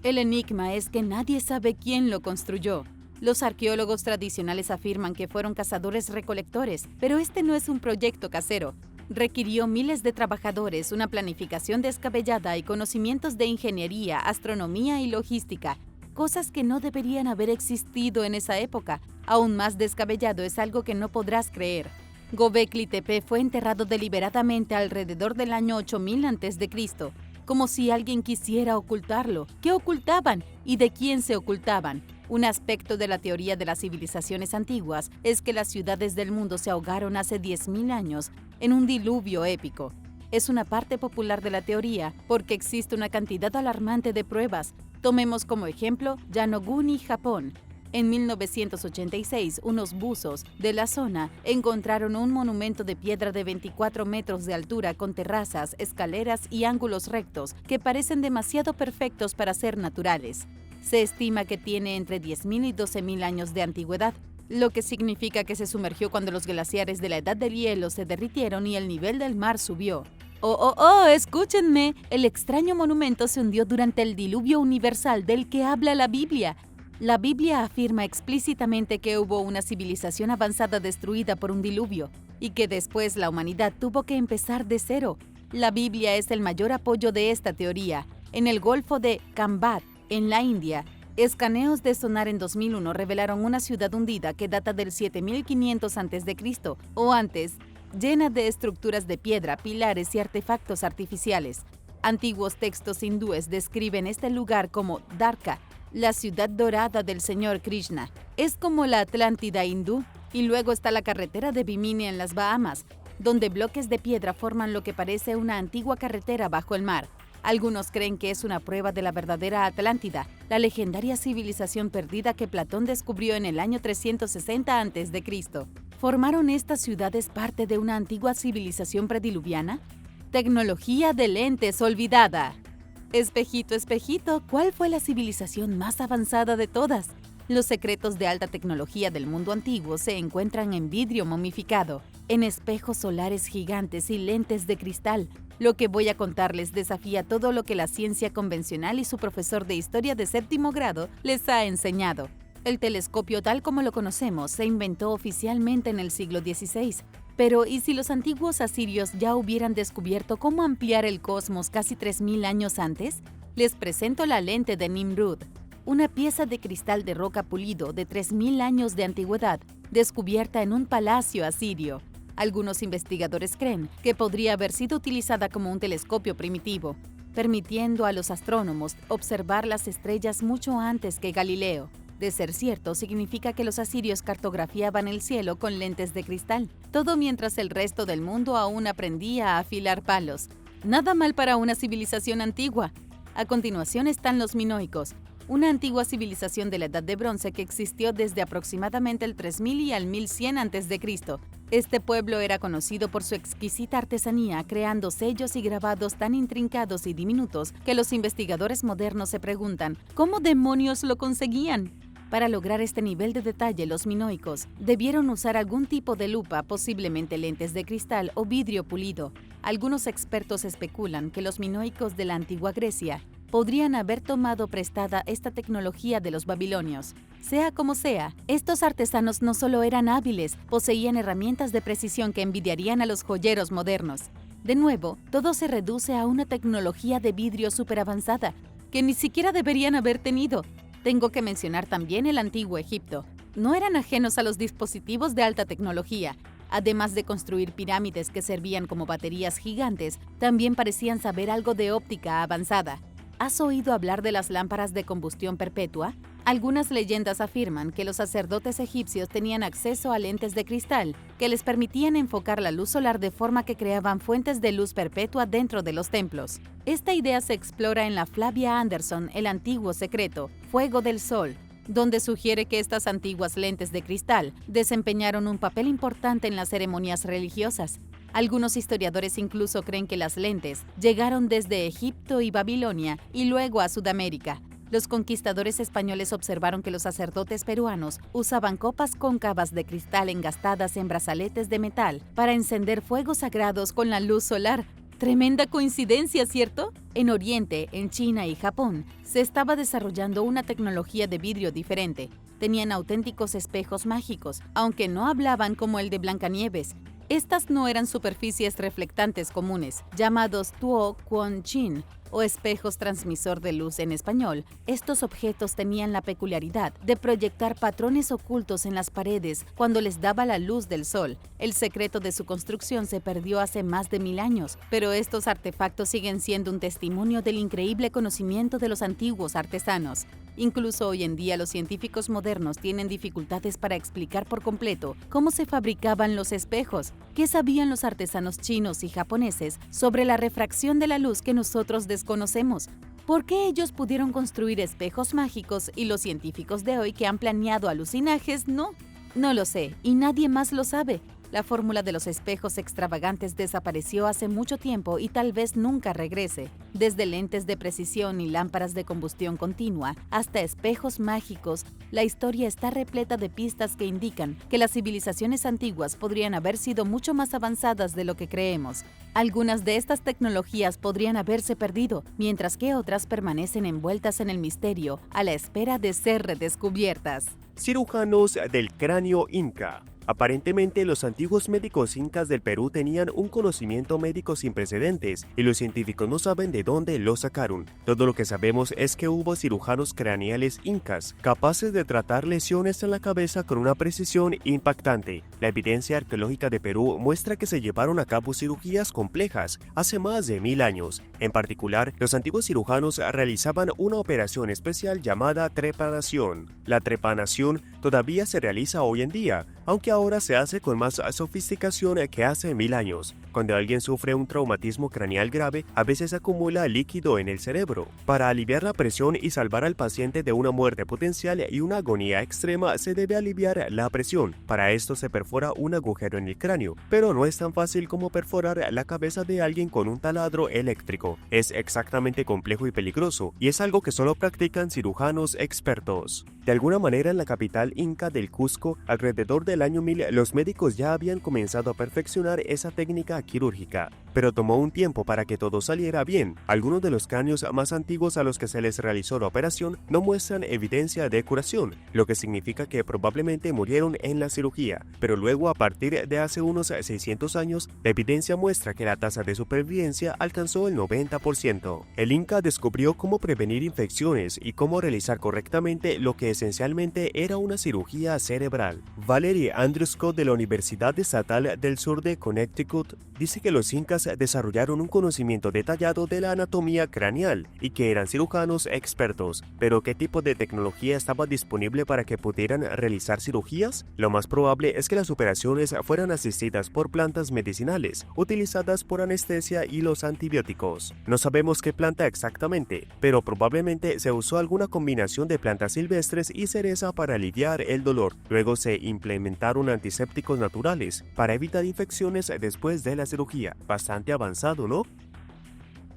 A: El enigma es que nadie sabe quién lo construyó. Los arqueólogos tradicionales afirman que fueron cazadores-recolectores, pero este no es un proyecto casero. Requirió miles de trabajadores, una planificación descabellada y conocimientos de ingeniería, astronomía y logística, cosas que no deberían haber existido en esa época. Aún más descabellado es algo que no podrás creer. Göbekli Tepe fue enterrado deliberadamente alrededor del año 8000 a.C., como si alguien quisiera ocultarlo. ¿Qué ocultaban? ¿Y de quién se ocultaban? Un aspecto de la teoría de las civilizaciones antiguas es que las ciudades del mundo se ahogaron hace 10.000 años en un diluvio épico. Es una parte popular de la teoría porque existe una cantidad alarmante de pruebas. Tomemos como ejemplo Yonaguni, Japón. En 1986, unos buzos de la zona encontraron un monumento de piedra de 24 metros de altura con terrazas, escaleras y ángulos rectos que parecen demasiado perfectos para ser naturales. Se estima que tiene entre 10.000 y 12.000 años de antigüedad, lo que significa que se sumergió cuando los glaciares de la edad del hielo se derritieron y el nivel del mar subió. ¡Escúchenme! El extraño monumento se hundió durante el diluvio universal del que habla la Biblia. La Biblia afirma explícitamente que hubo una civilización avanzada destruida por un diluvio y que después la humanidad tuvo que empezar de cero. La Biblia es el mayor apoyo de esta teoría. En el Golfo de Cambat, en la India, escaneos de sonar en 2001 revelaron una ciudad hundida que data del 7500 a.C. o antes, llena de estructuras de piedra, pilares y artefactos artificiales. Antiguos textos hindúes describen este lugar como Dwarka, la ciudad dorada del señor Krishna. Es como la Atlántida hindú, y luego está la carretera de Bimini en las Bahamas, donde bloques de piedra forman lo que parece una antigua carretera bajo el mar. Algunos creen que es una prueba de la verdadera Atlántida, la legendaria civilización perdida que Platón descubrió en el año 360 a.C. ¿Formaron estas ciudades parte de una antigua civilización prediluviana? Tecnología de lentes olvidada. Espejito, espejito, ¿cuál fue la civilización más avanzada de todas? Los secretos de alta tecnología del mundo antiguo se encuentran en vidrio momificado, en espejos solares gigantes y lentes de cristal. Lo que voy a contarles desafía todo lo que la ciencia convencional y su profesor de historia de 7º grado les ha enseñado. El telescopio tal como lo conocemos se inventó oficialmente en el siglo XVI. Pero, ¿y si los antiguos asirios ya hubieran descubierto cómo ampliar el cosmos casi 3000 años antes? Les presento la lente de Nimrud, una pieza de cristal de roca pulido de 3000 años de antigüedad, descubierta en un palacio asirio. Algunos investigadores creen que podría haber sido utilizada como un telescopio primitivo, permitiendo a los astrónomos observar las estrellas mucho antes que Galileo. De ser cierto, significa que los asirios cartografiaban el cielo con lentes de cristal, todo mientras el resto del mundo aún aprendía a afilar palos. Nada mal para una civilización antigua. A continuación están los minoicos, una antigua civilización de la Edad de Bronce que existió desde aproximadamente el 3000 y al 1100 a.C. Este pueblo era conocido por su exquisita artesanía, creando sellos y grabados tan intrincados y diminutos que los investigadores modernos se preguntan, ¿cómo demonios lo conseguían? Para lograr este nivel de detalle, los minoicos debieron usar algún tipo de lupa, posiblemente lentes de cristal o vidrio pulido. Algunos expertos especulan que los minoicos de la antigua Grecia podrían haber tomado prestada esta tecnología de los babilonios. Sea como sea, estos artesanos no solo eran hábiles, poseían herramientas de precisión que envidiarían a los joyeros modernos. De nuevo, todo se reduce a una tecnología de vidrio superavanzada, que ni siquiera deberían haber tenido. Tengo que mencionar también el antiguo Egipto. No eran ajenos a los dispositivos de alta tecnología. Además de construir pirámides que servían como baterías gigantes, también parecían saber algo de óptica avanzada. ¿Has oído hablar de las lámparas de combustión perpetua? Algunas leyendas afirman que los sacerdotes egipcios tenían acceso a lentes de cristal que les permitían enfocar la luz solar de forma que creaban fuentes de luz perpetua dentro de los templos. Esta idea se explora en la Flavia Anderson, El antiguo secreto, Fuego del Sol, donde sugiere que estas antiguas lentes de cristal desempeñaron un papel importante en las ceremonias religiosas. Algunos historiadores incluso creen que las lentes llegaron desde Egipto y Babilonia y luego a Sudamérica. Los conquistadores españoles observaron que los sacerdotes peruanos usaban copas cóncavas de cristal engastadas en brazaletes de metal para encender fuegos sagrados con la luz solar. Tremenda coincidencia, ¿cierto? En Oriente, en China y Japón, se estaba desarrollando una tecnología de vidrio diferente. Tenían auténticos espejos mágicos, aunque no hablaban como el de Blancanieves. Estas no eran superficies reflectantes comunes, llamados tuo quan chin, o espejos transmisor de luz en español. Estos objetos tenían la peculiaridad de proyectar patrones ocultos en las paredes cuando les daba la luz del sol. El secreto de su construcción se perdió hace más de 1000 años, pero estos artefactos siguen siendo un testimonio del increíble conocimiento de los antiguos artesanos. Incluso hoy en día los científicos modernos tienen dificultades para explicar por completo cómo se fabricaban los espejos. ¿Qué sabían los artesanos chinos y japoneses sobre la refracción de la luz que nosotros desconocemos? ¿Por qué ellos pudieron construir espejos mágicos y los científicos de hoy que han planeado alucinajes no? No lo sé, y nadie más lo sabe. La fórmula de los espejos extravagantes desapareció hace mucho tiempo y tal vez nunca regrese. Desde lentes de precisión y lámparas de combustión continua hasta espejos mágicos, la historia está repleta de pistas que indican que las civilizaciones antiguas podrían haber sido mucho más avanzadas de lo que creemos. Algunas de estas tecnologías podrían haberse perdido, mientras que otras permanecen envueltas en el misterio a la espera de ser redescubiertas.
B: Cirujanos del cráneo inca. Aparentemente, los antiguos médicos incas del Perú tenían un conocimiento médico sin precedentes y los científicos no saben de dónde lo sacaron. Todo lo que sabemos es que hubo cirujanos craneales incas capaces de tratar lesiones en la cabeza con una precisión impactante. La evidencia arqueológica de Perú muestra que se llevaron a cabo cirugías complejas hace más de 1000 años. En particular, los antiguos cirujanos realizaban una operación especial llamada trepanación. La trepanación todavía se realiza hoy en día, aunque ahora se hace con más sofisticación que hace 1000 años. Cuando alguien sufre un traumatismo craneal grave, a veces acumula líquido en el cerebro. Para aliviar la presión y salvar al paciente de una muerte potencial y una agonía extrema, se debe aliviar la presión. Para esto se perfora un agujero en el cráneo, pero no es tan fácil como perforar la cabeza de alguien con un taladro eléctrico. Es exactamente complejo y peligroso, y es algo que solo practican cirujanos expertos. De alguna manera, en la capital inca del Cusco, alrededor del año 1000, los médicos ya habían comenzado a perfeccionar esa técnica quirúrgica, pero tomó un tiempo para que todo saliera bien. Algunos de los cráneos más antiguos a los que se les realizó la operación no muestran evidencia de curación, lo que significa que probablemente murieron en la cirugía, pero luego, a partir de hace unos 600 años, la evidencia muestra que la tasa de supervivencia alcanzó el 90%. El Inca descubrió cómo prevenir infecciones y cómo realizar correctamente lo que esencialmente era una cirugía cerebral. Valerie Andrusco, de la Universidad Estatal del Sur de Connecticut, dice que los incas desarrollaron un conocimiento detallado de la anatomía craneal y que eran cirujanos expertos. ¿Pero qué tipo de tecnología estaba disponible para que pudieran realizar cirugías? Lo más probable es que las operaciones fueran asistidas por plantas medicinales, utilizadas por anestesia y los antibióticos. No sabemos qué planta exactamente, pero probablemente se usó alguna combinación de plantas silvestres y cereza para aliviar el dolor. Luego se implementaron antisépticos naturales para evitar infecciones después de la cirugía. Bastante avanzado, ¿no?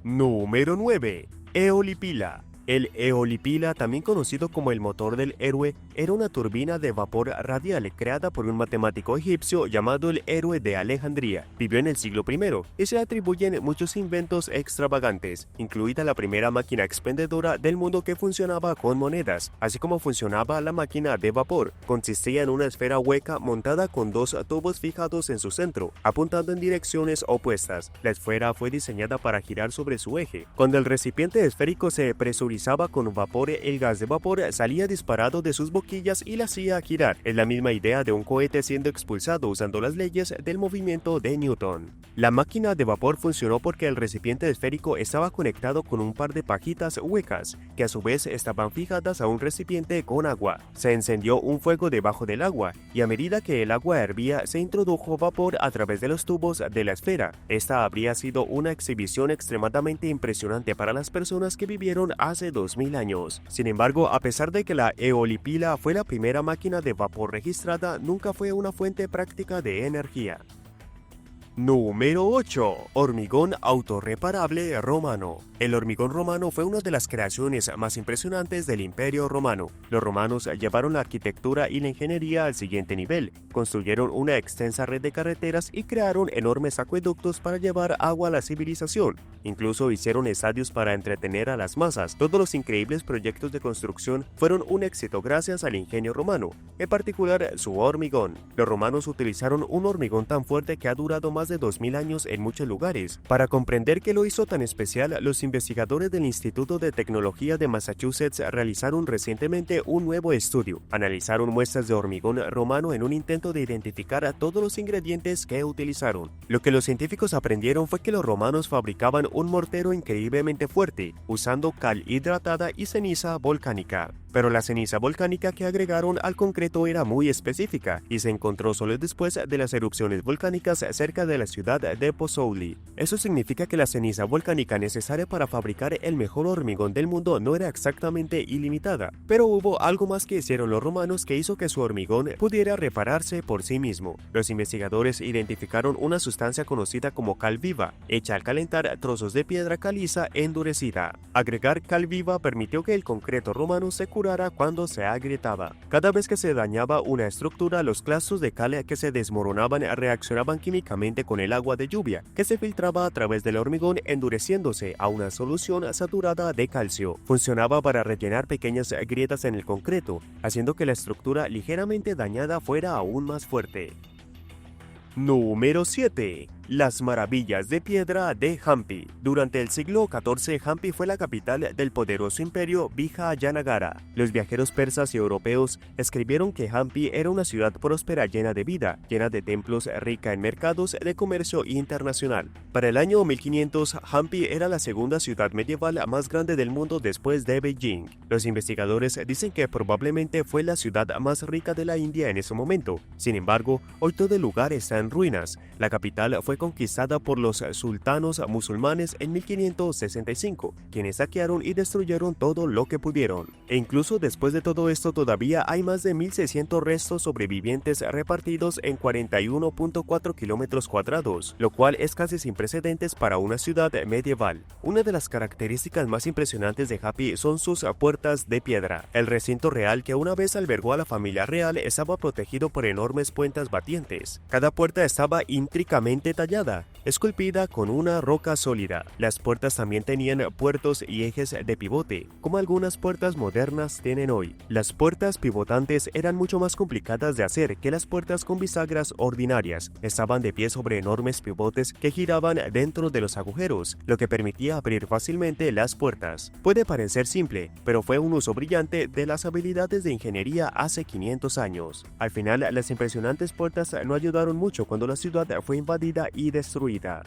B: Número 9. Eolipila. El eolipila, también conocido como el motor del héroe, era una turbina de vapor radial creada por un matemático egipcio llamado el Héroe de Alejandría. Vivió en el siglo I y se le atribuyen muchos inventos extravagantes, incluida la primera máquina expendedora del mundo que funcionaba con monedas, así como funcionaba la máquina de vapor. Consistía en una esfera hueca montada con dos tubos fijados en su centro, apuntando en direcciones opuestas. La esfera fue diseñada para girar sobre su eje. Cuando el recipiente esférico se presurizaba con vapor, el gas de vapor salía disparado de sus boquillas y la hacía girar. Es la misma idea de un cohete siendo expulsado usando las leyes del movimiento de Newton. La máquina de vapor funcionó porque el recipiente esférico estaba conectado con un par de pajitas huecas, que a su vez estaban fijadas a un recipiente con agua. Se encendió un fuego debajo del agua, y a medida que el agua hervía, se introdujo vapor a través de los tubos de la esfera. Esta habría sido una exhibición extremadamente impresionante para las personas que vivieron hace 2000 años. Sin embargo, a pesar de que la eolipila fue la primera máquina de vapor registrada, nunca fue una fuente práctica de energía. Número 8. Hormigón autorreparable romano. El hormigón romano fue una de las creaciones más impresionantes del Imperio Romano. Los romanos llevaron la arquitectura y la ingeniería al siguiente nivel. Construyeron una extensa red de carreteras y crearon enormes acueductos para llevar agua a la civilización. Incluso hicieron estadios para entretener a las masas. Todos los increíbles proyectos de construcción fueron un éxito gracias al ingenio romano, en particular su hormigón. Los romanos utilizaron un hormigón tan fuerte que ha durado más de 2000 años en muchos lugares. Para comprender qué lo hizo tan especial, los investigadores del Instituto de Tecnología de Massachusetts realizaron recientemente un nuevo estudio. Analizaron muestras de hormigón romano en un intento de identificar a todos los ingredientes que utilizaron. Lo que los científicos aprendieron fue que los romanos fabricaban un mortero increíblemente fuerte, usando cal hidratada y ceniza volcánica. pero la ceniza volcánica que agregaron al concreto era muy específica y se encontró solo después de las erupciones volcánicas cerca de la ciudad de Pozzuoli. Eso significa que la ceniza volcánica necesaria para fabricar el mejor hormigón del mundo no era exactamente ilimitada, pero hubo algo más que hicieron los romanos que hizo que su hormigón pudiera repararse por sí mismo. Los investigadores identificaron una sustancia conocida como cal viva, hecha al calentar trozos de piedra caliza endurecida. Agregar cal viva permitió que el concreto romano se curara cuando se agrietaba. Cada vez que se dañaba una estructura, los clastos de cal que se desmoronaban reaccionaban químicamente con el agua de lluvia, que se filtraba a través del hormigón endureciéndose a una solución saturada de calcio. Funcionaba para rellenar pequeñas grietas en el concreto, haciendo que la estructura ligeramente dañada fuera aún más fuerte. Número 7. Las maravillas de piedra de Hampi. Durante el siglo XIV, Hampi fue la capital del poderoso imperio Vijayanagara. Los viajeros persas y europeos escribieron que Hampi era una ciudad próspera llena de vida, llena de templos, rica en mercados de comercio internacional. Para el año 1500, Hampi era la segunda ciudad medieval más grande del mundo después de Beijing. Los investigadores dicen que probablemente fue la ciudad más rica de la India en ese momento. Sin embargo, hoy todo el lugar está en ruinas. La capital fue conquistada por los sultanos musulmanes en 1565, quienes saquearon y destruyeron todo lo que pudieron. E incluso después de todo esto todavía hay más de 1600 restos sobrevivientes repartidos en 41.4 kilómetros cuadrados, lo cual es casi sin precedentes para una ciudad medieval. Una de las características más impresionantes de Hampi son sus puertas de piedra. El recinto real que una vez albergó a la familia real estaba protegido por enormes puertas batientes. Cada puerta estaba intrínsecamente tallada, esculpida con una roca sólida. Las puertas también tenían puertos y ejes de pivote, como algunas puertas modernas tienen hoy. Las puertas pivotantes eran mucho más complicadas de hacer que las puertas con bisagras ordinarias. Estaban de pie sobre enormes pivotes que giraban dentro de los agujeros, lo que permitía abrir fácilmente las puertas. Puede parecer simple, pero fue un uso brillante de las habilidades de ingeniería hace 500 años. Al final, las impresionantes puertas no ayudaron mucho cuando la ciudad fue invadida y destruida.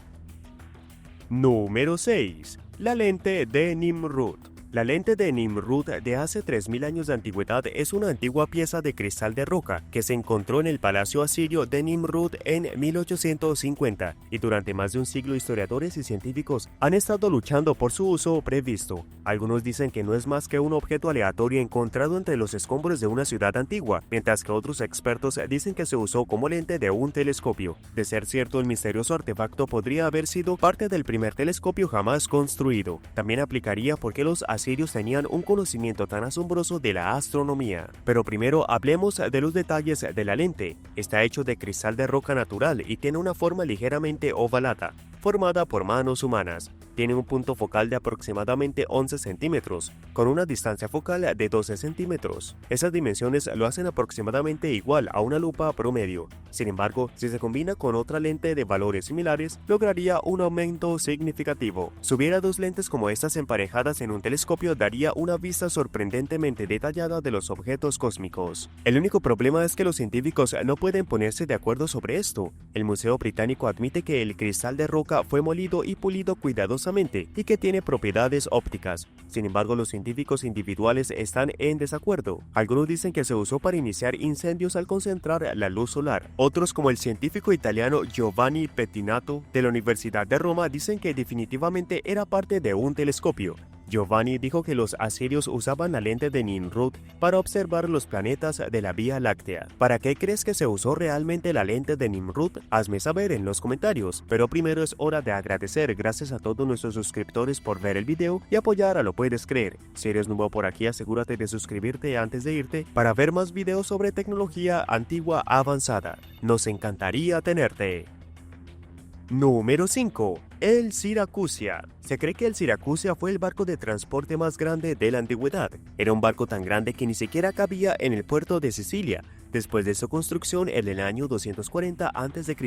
B: Número 6. La lente de Nimrud. La lente de Nimrud de hace 3000 años de antigüedad es una antigua pieza de cristal de roca que se encontró en el palacio asirio de Nimrud en 1850 y durante más de un siglo historiadores y científicos han estado luchando por su uso previsto. Algunos dicen que no es más que un objeto aleatorio encontrado entre los escombros de una ciudad antigua, mientras que otros expertos dicen que se usó como lente de un telescopio. De ser cierto, el misterioso artefacto podría haber sido parte del primer telescopio jamás construido. También aplicaría porque los asirios tenían un conocimiento tan asombroso de la astronomía. Pero primero hablemos de los detalles de la lente. Está hecho de cristal de roca natural y tiene una forma ligeramente ovalada, formada por manos humanas. Tiene un punto focal de aproximadamente 11 centímetros, con una distancia focal de 12 centímetros. Esas dimensiones lo hacen aproximadamente igual a una lupa promedio. Sin embargo, si se combina con otra lente de valores similares, lograría un aumento significativo. Si hubiera dos lentes como estas emparejadas en un telescopio, daría una vista sorprendentemente detallada de los objetos cósmicos. El único problema es que los científicos no pueden ponerse de acuerdo sobre esto. El Museo Británico admite que el cristal de roca fue molido y pulido cuidadosamente y que tiene propiedades ópticas. Sin embargo, los científicos individuales están en desacuerdo. Algunos dicen que se usó para iniciar incendios al concentrar la luz solar. Otros, como el científico italiano Giovanni Pettinato de la Universidad de Roma, dicen que definitivamente era parte de un telescopio. Giovanni dijo que los asirios usaban la lente de Nimrud para observar los planetas de la Vía Láctea. ¿Para qué crees que se usó realmente la lente de Nimrud? Hazme saber en los comentarios. Pero primero es hora de agradecer gracias a todos nuestros suscriptores por ver el video y apoyar a Lo Puedes Creer. Si eres nuevo por aquí, asegúrate de suscribirte antes de irte para ver más videos sobre tecnología antigua avanzada. Nos encantaría tenerte. Número 5. El Siracusia. Se cree que el Siracusia fue el barco de transporte más grande de la antigüedad. Era un barco tan grande que ni siquiera cabía en el puerto de Sicilia. después de su construcción en el año 240 a.C.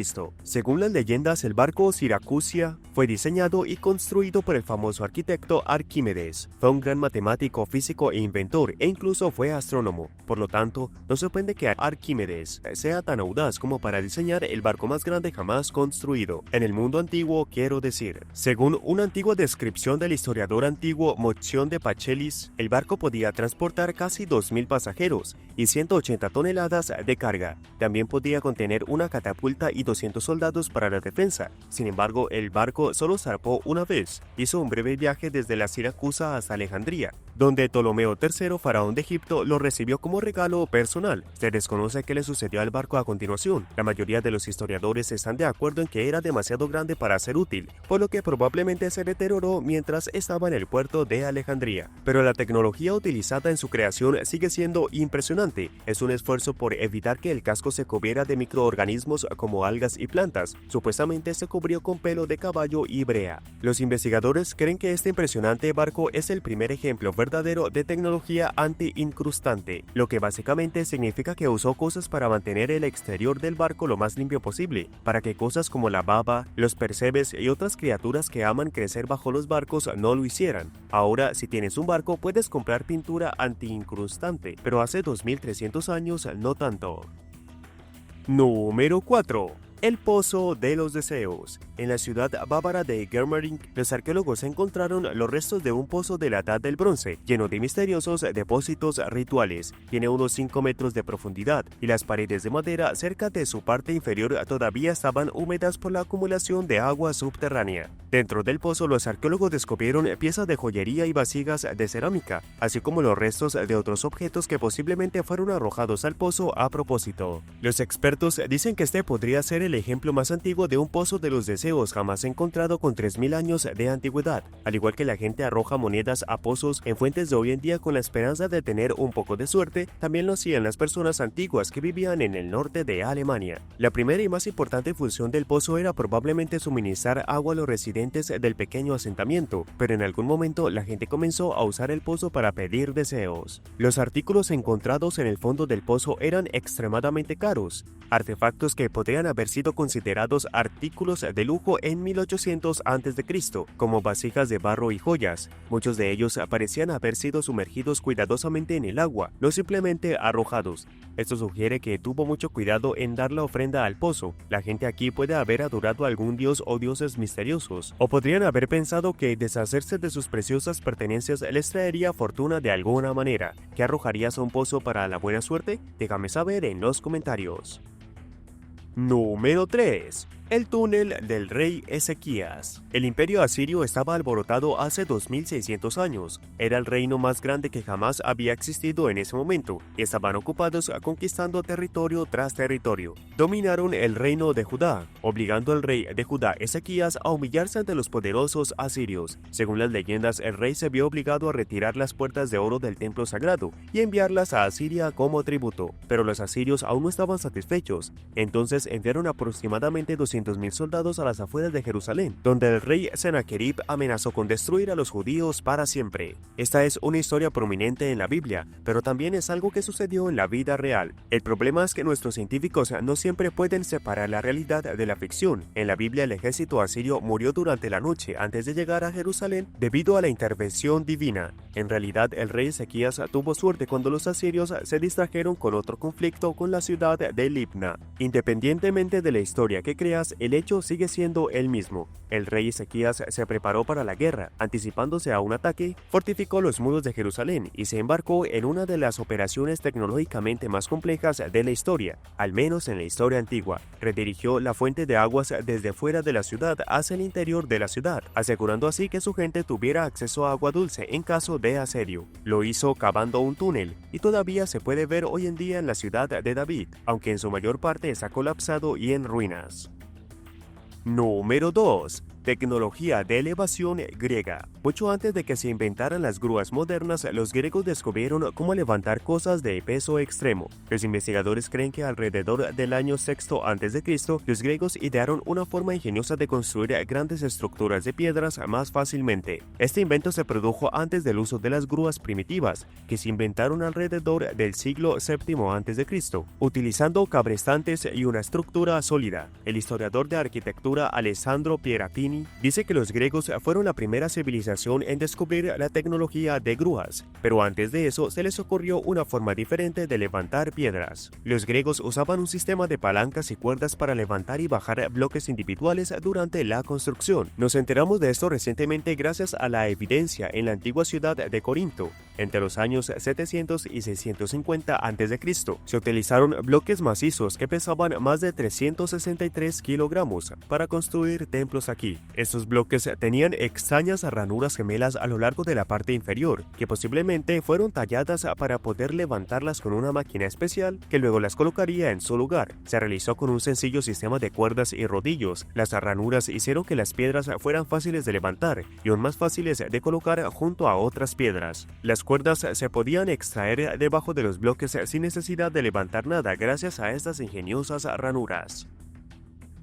B: Según las leyendas, el barco Siracusia fue diseñado y construido por el famoso arquitecto Arquímedes. Fue un gran matemático, físico e inventor, e incluso fue astrónomo. Por lo tanto, no sorprende que Arquímedes sea tan audaz como para diseñar el barco más grande jamás construido. En el mundo antiguo, quiero decir. Según una antigua descripción del historiador antiguo Moción de Pachelis, el barco podía transportar casi 2.000 pasajeros y 180 toneladas de carga. También podía contener una catapulta y 200 soldados para la defensa. Sin embargo, el barco solo zarpó una vez. Hizo un breve viaje desde la Siracusa hasta Alejandría, donde Ptolomeo III, faraón de Egipto, lo recibió como regalo personal. Se desconoce qué le sucedió al barco a continuación. La mayoría de los historiadores están de acuerdo en que era demasiado grande para ser útil, por lo que probablemente se deterioró mientras estaba en el puerto de Alejandría. Pero la tecnología utilizada en su creación sigue siendo impresionante. Es un esfuerzo por evitar que el casco se cubriera de microorganismos como algas y plantas. Supuestamente se cubrió con pelo de caballo y brea. Los investigadores creen que este impresionante barco es el primer ejemplo verdadero de tecnología anti-incrustante, lo que básicamente significa que usó cosas para mantener el exterior del barco lo más limpio posible, para que cosas como la baba, los percebes y otras criaturas que aman crecer bajo los barcos no lo hicieran. Ahora, si tienes un barco, puedes comprar pintura anti-incrustante, pero hace 2300 años no tanto. Número 4. El Pozo de los Deseos. En la ciudad bávara de Germering, los arqueólogos encontraron los restos de un pozo de la Edad del Bronce, lleno de misteriosos depósitos rituales. Tiene unos 5 metros de profundidad, y las paredes de madera cerca de su parte inferior todavía estaban húmedas por la acumulación de agua subterránea. Dentro del pozo, los arqueólogos descubrieron piezas de joyería y vasijas de cerámica, así como los restos de otros objetos que posiblemente fueron arrojados al pozo a propósito. Los expertos dicen que este podría ser el ejemplo más antiguo de un pozo de los deseos jamás encontrado con 3000 años de antigüedad. Al igual que la gente arroja monedas a pozos en fuentes de hoy en día con la esperanza de tener un poco de suerte, también lo hacían las personas antiguas que vivían en el norte de Alemania. La primera y más importante función del pozo era probablemente suministrar agua a los residentes del pequeño asentamiento, pero en algún momento la gente comenzó a usar el pozo para pedir deseos. Los artículos encontrados en el fondo del pozo eran extremadamente caros, artefactos que podrían haber sido considerados artículos de lujo en 1800 a.C., como vasijas de barro y joyas. Muchos de ellos parecían haber sido sumergidos cuidadosamente en el agua, no simplemente arrojados. Esto sugiere que tuvo mucho cuidado en dar la ofrenda al pozo. La gente aquí puede haber adorado a algún dios o dioses misteriosos, o podrían haber pensado que deshacerse de sus preciosas pertenencias les traería fortuna de alguna manera. ¿Qué arrojarías a un pozo para la buena suerte? Déjame saber en los comentarios. Número 3. El túnel del rey Ezequías. El imperio asirio estaba alborotado hace 2600 años. Era el reino más grande que jamás había existido en ese momento, y estaban ocupados conquistando territorio tras territorio. Dominaron el reino de Judá, obligando al rey de Judá Ezequías a humillarse ante los poderosos asirios. Según las leyendas, el rey se vio obligado a retirar las puertas de oro del templo sagrado y enviarlas a Asiria como tributo. Pero los asirios aún no estaban satisfechos. Entonces enviaron aproximadamente 200.000 soldados a las afueras de Jerusalén, donde el rey Sennacherib amenazó con destruir a los judíos para siempre. Esta es una historia prominente en la Biblia, pero también es algo que sucedió en la vida real. El problema es que nuestros científicos no siempre pueden separar la realidad de la ficción. En la Biblia, el ejército asirio murió durante la noche antes de llegar a Jerusalén debido a la intervención divina. En realidad, el rey Ezequías tuvo suerte cuando los asirios se distrajeron con otro conflicto con la ciudad de Libna. Independientemente de la historia que creas, el hecho sigue siendo el mismo. El rey Ezequías se preparó para la guerra, anticipándose a un ataque, fortificó los muros de Jerusalén y se embarcó en una de las operaciones tecnológicamente más complejas de la historia, al menos en la historia antigua. Redirigió la fuente de aguas desde fuera de la ciudad hacia el interior de la ciudad, asegurando así que su gente tuviera acceso a agua dulce en caso de asedio. Lo hizo cavando un túnel, y todavía se puede ver hoy en día en la ciudad de David, aunque en su mayor parte está colapsado y en ruinas. Número 2. Tecnología de elevación griega. Mucho antes de que se inventaran las grúas modernas, los griegos descubrieron cómo levantar cosas de peso extremo. Los investigadores creen que alrededor del año VI a.C., los griegos idearon una forma ingeniosa de construir grandes estructuras de piedras más fácilmente. Este invento se produjo antes del uso de las grúas primitivas, que se inventaron alrededor del siglo VII a.C., utilizando cabrestantes y una estructura sólida. El historiador de arquitectura Alessandro Pieratini dice que los griegos fueron la primera civilización en descubrir la tecnología de grúas, pero antes de eso se les ocurrió una forma diferente de levantar piedras. Los griegos usaban un sistema de palancas y cuerdas para levantar y bajar bloques individuales durante la construcción. Nos enteramos de esto recientemente gracias a la evidencia en la antigua ciudad de Corinto. Entre los años 700 y 650 a.C. se utilizaron bloques macizos que pesaban más de 363 kilogramos para construir templos aquí. Estos bloques tenían extrañas ranuras gemelas a lo largo de la parte inferior, que posiblemente fueron talladas para poder levantarlas con una máquina especial que luego las colocaría en su lugar. Se realizó con un sencillo sistema de cuerdas y rodillos. Las ranuras hicieron que las piedras fueran fáciles de levantar y aún más fáciles de colocar junto a otras piedras. Las cuerdas se podían extraer debajo de los bloques sin necesidad de levantar nada gracias a estas ingeniosas ranuras.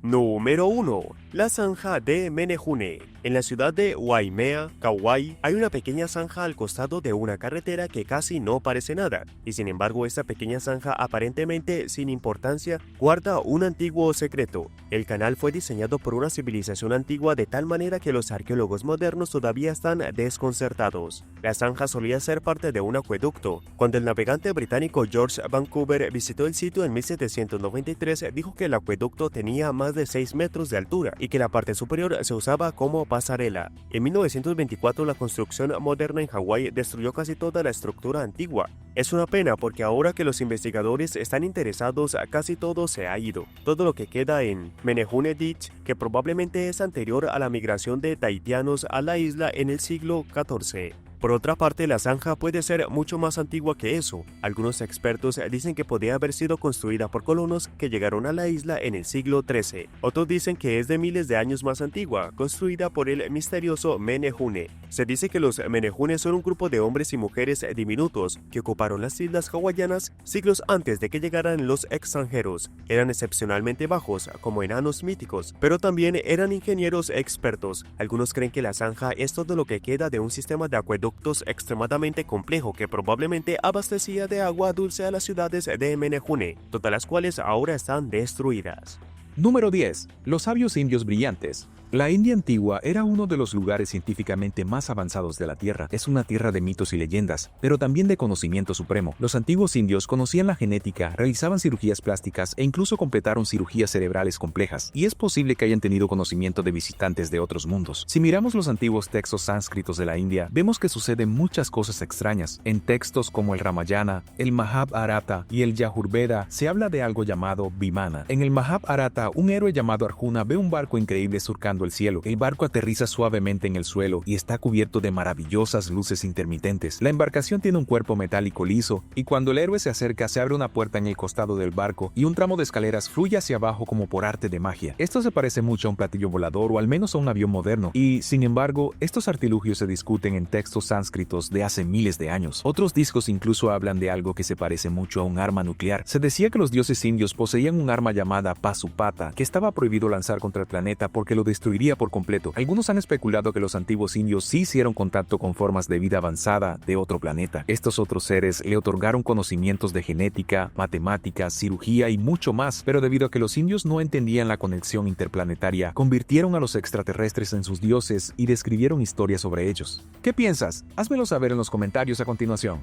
B: Número 1. La zanja de Menehune. En la ciudad de Waimea, Kauai, hay una pequeña zanja al costado de una carretera que casi no parece nada, y sin embargo esta pequeña zanja aparentemente sin importancia guarda un antiguo secreto. El canal fue diseñado por una civilización antigua de tal manera que los arqueólogos modernos todavía están desconcertados. La zanja solía ser parte de un acueducto. Cuando el navegante británico George Vancouver visitó el sitio en 1793, dijo que el acueducto tenía más de 6 metros de altura y que la parte superior se usaba como pasarela. En 1924 la construcción moderna en Hawái destruyó casi toda la estructura antigua. Es una pena porque ahora que los investigadores están interesados, casi todo se ha ido. Todo lo que queda en Menehune Ditch, que probablemente es anterior a la migración de tahitianos a la isla en el siglo XIV. Por otra parte, la zanja puede ser mucho más antigua que eso. Algunos expertos dicen que podría haber sido construida por colonos que llegaron a la isla en el siglo XIII. Otros dicen que es de miles de años más antigua, construida por el misterioso Menehune. Se dice que los Menehune son un grupo de hombres y mujeres diminutos que ocuparon las islas hawaianas siglos antes de que llegaran los extranjeros. Eran excepcionalmente bajos, como enanos míticos, pero también eran ingenieros expertos. Algunos creen que la zanja es todo lo que queda de un sistema de acueducto extremadamente complejo que probablemente abastecía de agua dulce a las ciudades de Menehune, todas las cuales ahora están destruidas.
C: Número 10. Los sabios indios brillantes. La India antigua era uno de los lugares científicamente más avanzados de la Tierra. Es una tierra de mitos y leyendas, pero también de conocimiento supremo. Los antiguos indios conocían la genética, realizaban cirugías plásticas e incluso completaron cirugías cerebrales complejas, y es posible que hayan tenido conocimiento de visitantes de otros mundos. Si miramos los antiguos textos sánscritos de la India, vemos que suceden muchas cosas extrañas. En textos como el Ramayana, el Mahabharata y el Yajurveda se habla de algo llamado Vimana. En el Mahabharata, un héroe llamado Arjuna ve un barco increíble surcando el cielo. El barco aterriza suavemente en el suelo y está cubierto de maravillosas luces intermitentes. La embarcación tiene un cuerpo metálico liso y cuando el héroe se acerca se abre una puerta en el costado del barco y un tramo de escaleras fluye hacia abajo como por arte de magia. Esto se parece mucho a un platillo volador o al menos a un avión moderno y, sin embargo, estos artilugios se discuten en textos sánscritos de hace miles de años. Otros discos incluso hablan de algo que se parece mucho a un arma nuclear. Se decía que los dioses indios poseían un arma llamada Pasupata que estaba prohibido lanzar contra el planeta porque lo destruiría por completo. Algunos han especulado que los antiguos indios sí hicieron contacto con formas de vida avanzada de otro planeta. Estos otros seres le otorgaron conocimientos de genética, matemáticas, cirugía y mucho más, pero debido a que los indios no entendían la conexión interplanetaria, convirtieron a los extraterrestres en sus dioses y describieron historias sobre ellos. ¿Qué piensas? Házmelo saber en los comentarios a continuación.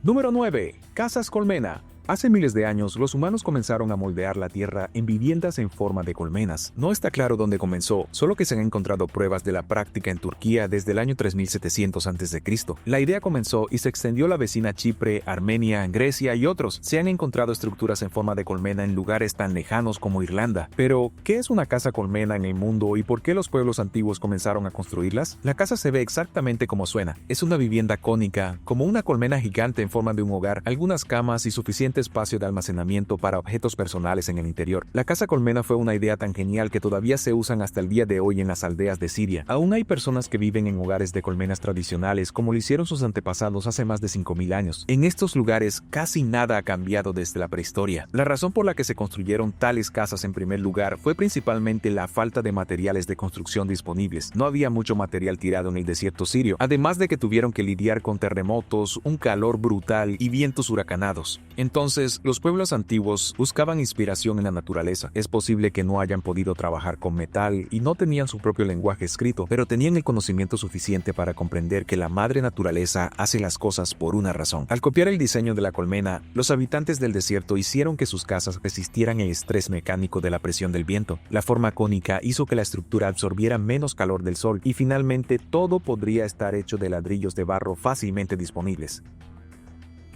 C: Número 9. Casas colmena. Hace miles de años, los humanos comenzaron a moldear la Tierra en viviendas en forma de colmenas. No está claro dónde comenzó, solo que se han encontrado pruebas de la práctica en Turquía desde el año 3700 a.C. La idea comenzó y se extendió a la vecina Chipre, Armenia, Grecia y otros. Se han encontrado estructuras en forma de colmena en lugares tan lejanos como Irlanda. Pero, ¿qué es una casa colmena en el mundo y por qué los pueblos antiguos comenzaron a construirlas? La casa se ve exactamente como suena. Es una vivienda cónica, como una colmena gigante en forma de un hogar, algunas camas y suficiente suficiente espacio de almacenamiento para objetos personales en el interior. La casa colmena fue una idea tan genial que todavía se usan hasta el día de hoy en las aldeas de Siria. Aún hay personas que viven en hogares de colmenas tradicionales como lo hicieron sus antepasados hace más de 5000 años. En estos lugares casi nada ha cambiado desde la prehistoria. La razón por la que se construyeron tales casas en primer lugar fue principalmente la falta de materiales de construcción disponibles. No había mucho material tirado en el desierto sirio, además de que tuvieron que lidiar con terremotos, un calor brutal y vientos huracanados. Entonces, los pueblos antiguos buscaban inspiración en la naturaleza. Es posible que no hayan podido trabajar con metal y no tenían su propio lenguaje escrito, pero tenían el conocimiento suficiente para comprender que la madre naturaleza hace las cosas por una razón. Al copiar el diseño de la colmena, los habitantes del desierto hicieron que sus casas resistieran el estrés mecánico de la presión del viento. La forma cónica hizo que la estructura absorbiera menos calor del sol y finalmente todo podría estar hecho de ladrillos de barro fácilmente disponibles.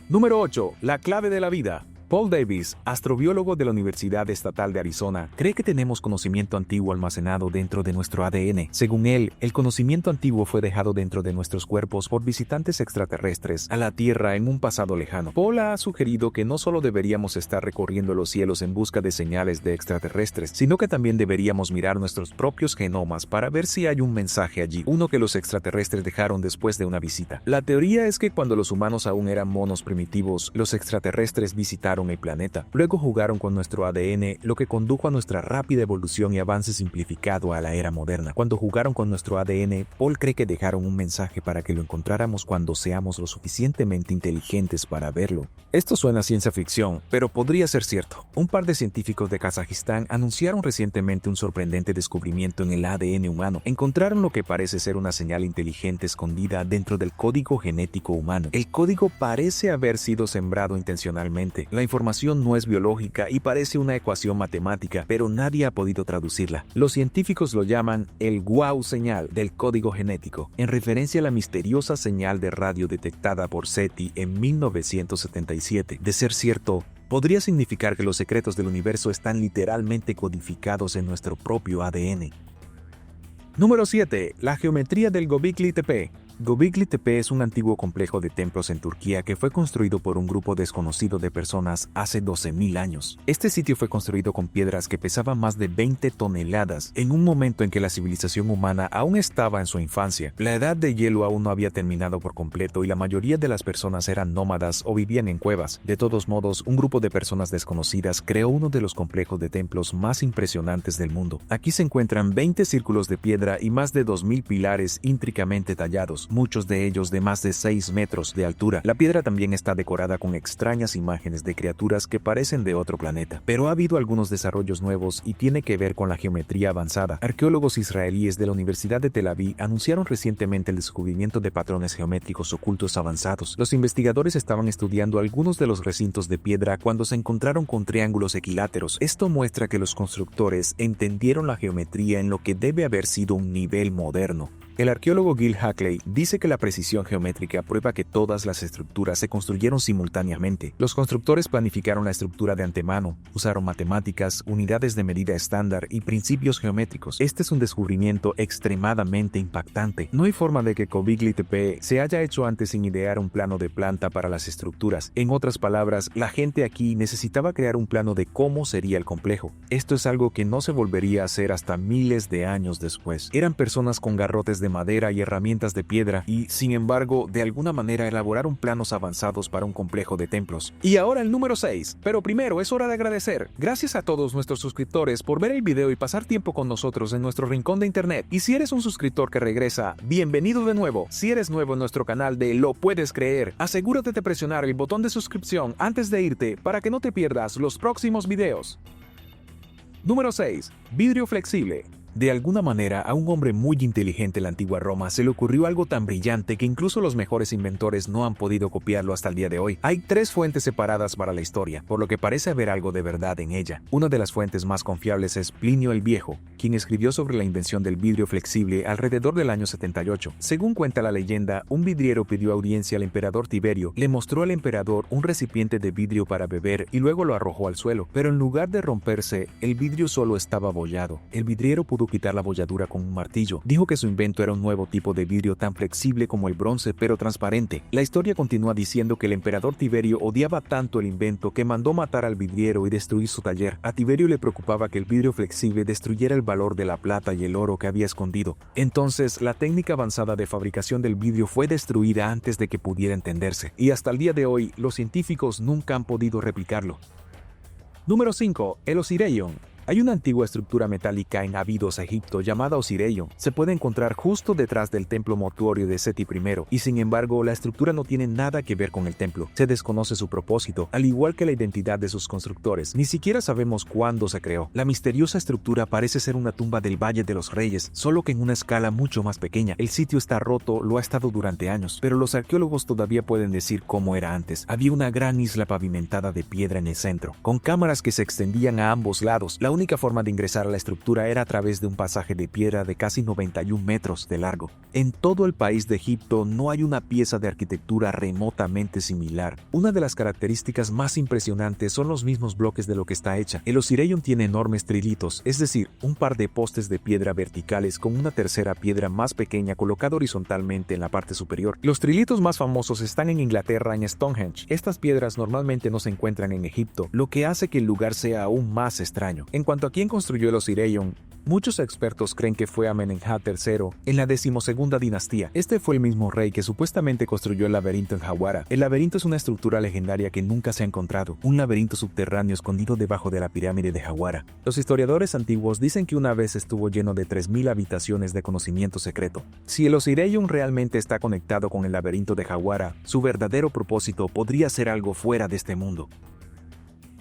C: Número 8. La clave de la vida. Paul Davis, astrobiólogo de la Universidad Estatal de Arizona, cree que tenemos conocimiento antiguo almacenado dentro de nuestro ADN. Según él, el conocimiento antiguo fue dejado dentro de nuestros cuerpos por visitantes extraterrestres a la Tierra en un pasado lejano. Paul ha sugerido que no solo deberíamos estar recorriendo los cielos en busca de señales de extraterrestres, sino que también deberíamos mirar nuestros propios genomas para ver si hay un mensaje allí, uno que los extraterrestres dejaron después de una visita. La teoría es que cuando los humanos aún eran monos primitivos, los extraterrestres visitaron el planeta. Luego jugaron con nuestro ADN, lo que condujo a nuestra rápida evolución y avance simplificado a la era moderna. Cuando jugaron con nuestro ADN, Paul cree que dejaron un mensaje para que lo encontráramos cuando seamos lo suficientemente inteligentes para verlo. Esto suena a ciencia ficción, pero podría ser cierto. Un par de científicos de Kazajistán anunciaron recientemente un sorprendente descubrimiento en el ADN humano. Encontraron lo que parece ser una señal inteligente escondida dentro del código genético humano. El código parece haber sido sembrado intencionalmente. La información no es biológica y parece una ecuación matemática, pero nadie ha podido traducirla. Los científicos lo llaman el wow señal del código genético, en referencia a la misteriosa señal de radio detectada por SETI en 1977. De ser cierto, podría significar que los secretos del universo están literalmente codificados en nuestro propio ADN. Número 7. La geometría del Göbekli Tepe. Göbekli Tepe es un antiguo complejo de templos en Turquía que fue construido por un grupo desconocido de personas hace 12.000 años. Este sitio fue construido con piedras que pesaban más de 20 toneladas en un momento en que la civilización humana aún estaba en su infancia. La edad de hielo aún no había terminado por completo y la mayoría de las personas eran nómadas o vivían en cuevas. De todos modos, un grupo de personas desconocidas creó uno de los complejos de templos más impresionantes del mundo. Aquí se encuentran 20 círculos de piedra y más de 2.000 pilares íntricamente tallados, muchos de ellos de más de 6 metros de altura. La piedra también está decorada con extrañas imágenes de criaturas que parecen de otro planeta. Pero ha habido algunos desarrollos nuevos y tiene que ver con la geometría avanzada. Arqueólogos israelíes de la Universidad de Tel Aviv anunciaron recientemente el descubrimiento de patrones geométricos ocultos avanzados. Los investigadores estaban estudiando algunos de los recintos de piedra cuando se encontraron con triángulos equiláteros. Esto muestra que los constructores entendieron la geometría en lo que debe haber sido un nivel moderno. El arqueólogo Gil Hackley dice que la precisión geométrica prueba que todas las estructuras se construyeron simultáneamente. Los constructores planificaron la estructura de antemano, usaron matemáticas, unidades de medida estándar y principios geométricos. Este es un descubrimiento extremadamente impactante. No hay forma de que Göbekli Tepe se haya hecho antes sin idear un plano de planta para las estructuras. En otras palabras, la gente aquí necesitaba crear un plano de cómo sería el complejo. Esto es algo que no se volvería a hacer hasta miles de años después. Eran personas con garrotes de madera y herramientas de piedra y, sin embargo, de alguna manera elaboraron planos avanzados para un complejo de templos. Y ahora el número 6. Pero primero es hora de agradecer. Gracias a todos nuestros suscriptores por ver el video y pasar tiempo con nosotros en nuestro rincón de internet. Y si eres un suscriptor que regresa, bienvenido de nuevo. Si eres nuevo en nuestro canal de Lo Puedes Creer, asegúrate de presionar el botón de suscripción antes de irte para que no te pierdas los próximos videos. Número 6. Vidrio flexible. De alguna manera, a un hombre muy inteligente en la antigua Roma se le ocurrió algo tan brillante que incluso los mejores inventores no han podido copiarlo hasta el día de hoy. Hay 3 fuentes separadas para la historia, por lo que parece haber algo de verdad en ella. Una de las fuentes más confiables es Plinio el Viejo, quien escribió sobre la invención del vidrio flexible alrededor del año 78. Según cuenta la leyenda, un vidriero pidió audiencia al emperador Tiberio, le mostró al emperador un recipiente de vidrio para beber y luego lo arrojó al suelo. Pero en lugar de romperse, el vidrio solo estaba abollado. El vidriero pudo pudo quitar la bolladura con un martillo. Dijo que su invento era un nuevo tipo de vidrio tan flexible como el bronce, pero transparente. La historia continúa diciendo que el emperador Tiberio odiaba tanto el invento que mandó matar al vidriero y destruir su taller. A Tiberio le preocupaba que el vidrio flexible destruyera el valor de la plata y el oro que había escondido. Entonces, la técnica avanzada de fabricación del vidrio fue destruida antes de que pudiera entenderse. Y hasta el día de hoy, los científicos nunca han podido replicarlo. Número 5. El Osirion. Hay una antigua estructura metálica en Abidos, Egipto, llamada Osirion. Se puede encontrar justo detrás del templo mortuorio de Seti I, y sin embargo, la estructura no tiene nada que ver con el templo. Se desconoce su propósito, al igual que la identidad de sus constructores. Ni siquiera sabemos cuándo se creó. La misteriosa estructura parece ser una tumba del Valle de los Reyes, solo que en una escala mucho más pequeña. El sitio está roto, lo ha estado durante años, pero los arqueólogos todavía pueden decir cómo era antes. Había una gran isla pavimentada de piedra en el centro, con cámaras que se extendían a ambos lados. La única forma de ingresar a la estructura era a través de un pasaje de piedra de casi 91 metros de largo. En todo el país de Egipto no hay una pieza de arquitectura remotamente similar. Una de las características más impresionantes son los mismos bloques de lo que está hecha. El Osirion tiene enormes trilitos, es decir, un par de postes de piedra verticales con una tercera piedra más pequeña colocada horizontalmente en la parte superior. Los trilitos más famosos están en Inglaterra, en Stonehenge. Estas piedras normalmente no se encuentran en Egipto, lo que hace que el lugar sea aún más extraño. En cuanto a quién construyó el Osirion, muchos expertos creen que fue Amenemhat III en la 12ª dinastía. Este fue el mismo rey que supuestamente construyó el laberinto en Hawara. El laberinto es una estructura legendaria que nunca se ha encontrado, un laberinto subterráneo escondido debajo de la pirámide de Hawara. Los historiadores antiguos dicen que una vez estuvo lleno de 3000 habitaciones de conocimiento secreto. Si el Osirion realmente está conectado con el laberinto de Hawara, su verdadero propósito podría ser algo fuera de este mundo.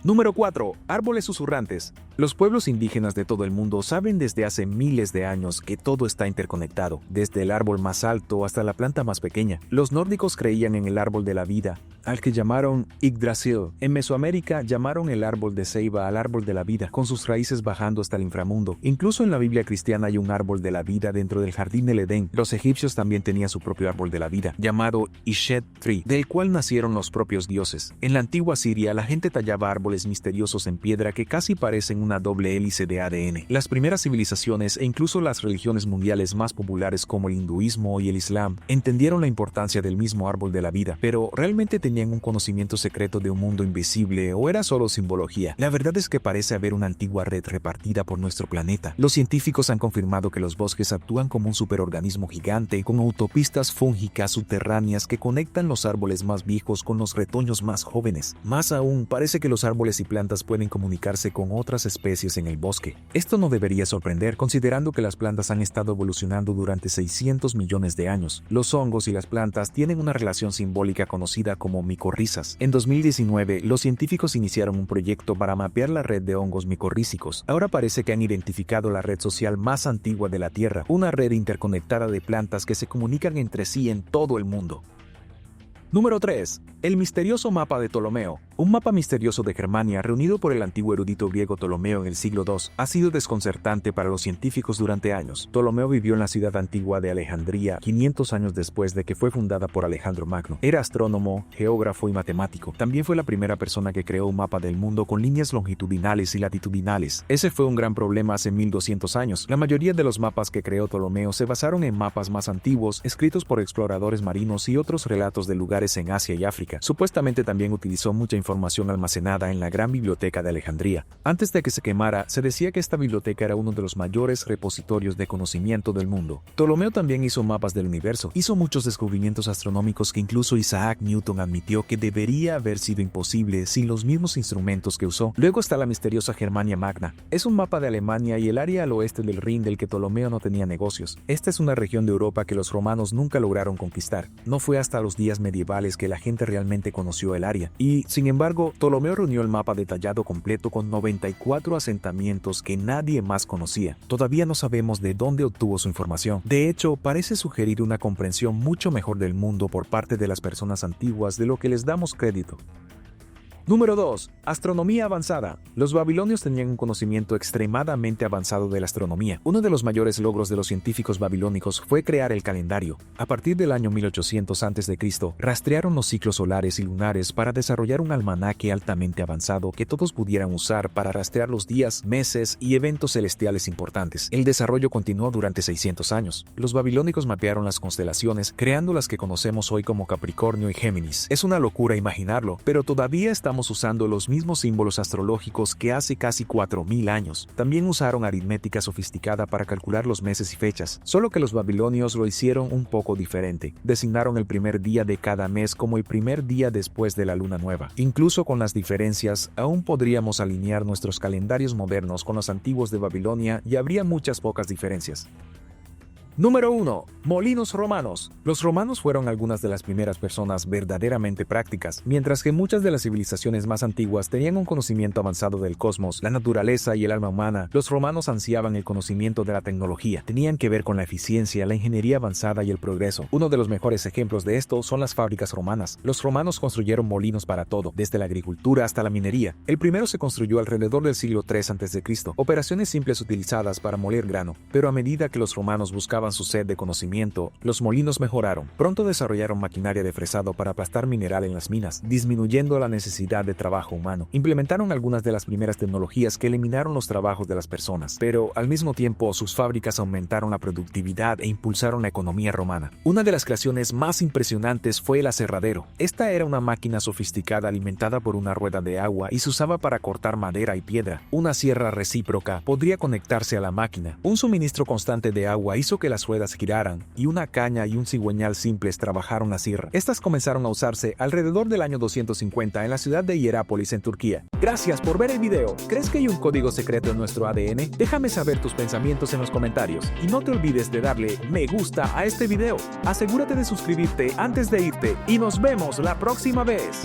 C: Número 4. Árboles susurrantes. Los pueblos indígenas de todo el mundo saben desde hace miles de años que todo está interconectado, desde el árbol más alto hasta la planta más pequeña. Los nórdicos creían en el árbol de la vida, al que llamaron Yggdrasil. En Mesoamérica llamaron el árbol de ceiba al árbol de la vida, con sus raíces bajando hasta el inframundo. Incluso en la Biblia cristiana hay un árbol de la vida dentro del jardín del Edén. Los egipcios también tenían su propio árbol de la vida, llamado Ishet Tree, del cual nacieron los propios dioses. En la antigua Siria, la gente tallaba árboles misteriosos en piedra que casi parecen una doble hélice de ADN. Las primeras civilizaciones e incluso las religiones mundiales más populares como el hinduismo y el islam entendieron la importancia del mismo árbol de la vida, pero ¿realmente tenían un conocimiento secreto de un mundo invisible o era solo simbología? La verdad es que parece haber una antigua red repartida por nuestro planeta. Los científicos han confirmado que los bosques actúan como un superorganismo gigante con autopistas fúngicas subterráneas que conectan los árboles más viejos con los retoños más jóvenes. Más aún, parece que los árboles y plantas pueden comunicarse con otras especies en el bosque. Esto no debería sorprender, considerando que las plantas han estado evolucionando durante 600 millones de años. Los hongos y las plantas tienen una relación simbólica conocida como micorrizas. En 2019, los científicos iniciaron un proyecto para mapear la red de hongos micorrízicos. Ahora parece que han identificado la red social más antigua de la Tierra, una red interconectada de plantas que se comunican entre sí en todo el mundo. Número 3. El misterioso mapa de Ptolomeo. Un mapa misterioso de Germania reunido por el antiguo erudito griego Ptolomeo en el siglo II ha sido desconcertante para los científicos durante años. Ptolomeo vivió en la ciudad antigua de Alejandría 500 años después de que fue fundada por Alejandro Magno. Era astrónomo, geógrafo y matemático. También fue la primera persona que creó un mapa del mundo con líneas longitudinales y latitudinales. Ese fue un gran problema hace 1200 años. La mayoría de los mapas que creó Ptolomeo se basaron en mapas más antiguos, escritos por exploradores marinos y otros relatos de lugares en Asia y África. Supuestamente también utilizó mucha información almacenada en la gran biblioteca de Alejandría. Antes de que se quemara, se decía que esta biblioteca era uno de los mayores repositorios de conocimiento del mundo. Ptolomeo también hizo mapas del universo. Hizo muchos descubrimientos astronómicos que incluso Isaac Newton admitió que debería haber sido imposible sin los mismos instrumentos que usó. Luego está la misteriosa Germania Magna. Es un mapa de Alemania y el área al oeste del Rin del que Ptolomeo no tenía negocios. Esta es una región de Europa que los romanos nunca lograron conquistar. No fue hasta los días medievales que la gente realmente conoció el área. Y, sin embargo, Ptolomeo reunió el mapa detallado completo con 94 asentamientos que nadie más conocía. Todavía no sabemos de dónde obtuvo su información. De hecho, parece sugerir una comprensión mucho mejor del mundo por parte de las personas antiguas de lo que les damos crédito. Número 2. Astronomía avanzada. Los babilonios tenían un conocimiento extremadamente avanzado de la astronomía. Uno de los mayores logros de los científicos babilónicos fue crear el calendario. A partir del año 1800 a.C., rastrearon los ciclos solares y lunares para desarrollar un almanaque altamente avanzado que todos pudieran usar para rastrear los días, meses y eventos celestiales importantes. El desarrollo continuó durante 600 años. Los babilónicos mapearon las constelaciones, creando las que conocemos hoy como Capricornio y Géminis. Es una locura imaginarlo, pero todavía estamos usando los mismos símbolos astrológicos que hace casi 4000 años. También usaron aritmética sofisticada para calcular los meses y fechas, solo que los babilonios lo hicieron un poco diferente. Designaron el primer día de cada mes como el primer día después de la luna nueva. Incluso con las diferencias, aún podríamos alinear nuestros calendarios modernos con los antiguos de Babilonia y habría muchas pocas diferencias. Número 1. Molinos romanos. Los romanos fueron algunas de las primeras personas verdaderamente prácticas. Mientras que muchas de las civilizaciones más antiguas tenían un conocimiento avanzado del cosmos, la naturaleza y el alma humana, los romanos ansiaban el conocimiento de la tecnología. Tenían que ver con la eficiencia, la ingeniería avanzada y el progreso. Uno de los mejores ejemplos de esto son las fábricas romanas. Los romanos construyeron molinos para todo, desde la agricultura hasta la minería. El primero se construyó alrededor del siglo III a.C., operaciones simples utilizadas para moler grano, pero a medida que los romanos buscaban su sed de conocimiento, los molinos mejoraron. Pronto desarrollaron maquinaria de fresado para aplastar mineral en las minas, disminuyendo la necesidad de trabajo humano. Implementaron algunas de las primeras tecnologías que eliminaron los trabajos de las personas, pero al mismo tiempo sus fábricas aumentaron la productividad e impulsaron la economía romana. Una de las creaciones más impresionantes fue el aserradero. Esta era una máquina sofisticada alimentada por una rueda de agua y se usaba para cortar madera y piedra. Una sierra recíproca podría conectarse a la máquina. Un suministro constante de agua hizo que las ruedas giraran, y una caña y un cigüeñal simples trabajaron la sierra. Estas comenzaron a usarse alrededor del año 250 en la ciudad de Hierápolis, en Turquía. Gracias por ver el video. ¿Crees que hay un código secreto en nuestro ADN? Déjame saber tus pensamientos en los comentarios. Y no te olvides de darle me gusta a este video. Asegúrate de suscribirte antes de irte, y nos vemos la próxima vez.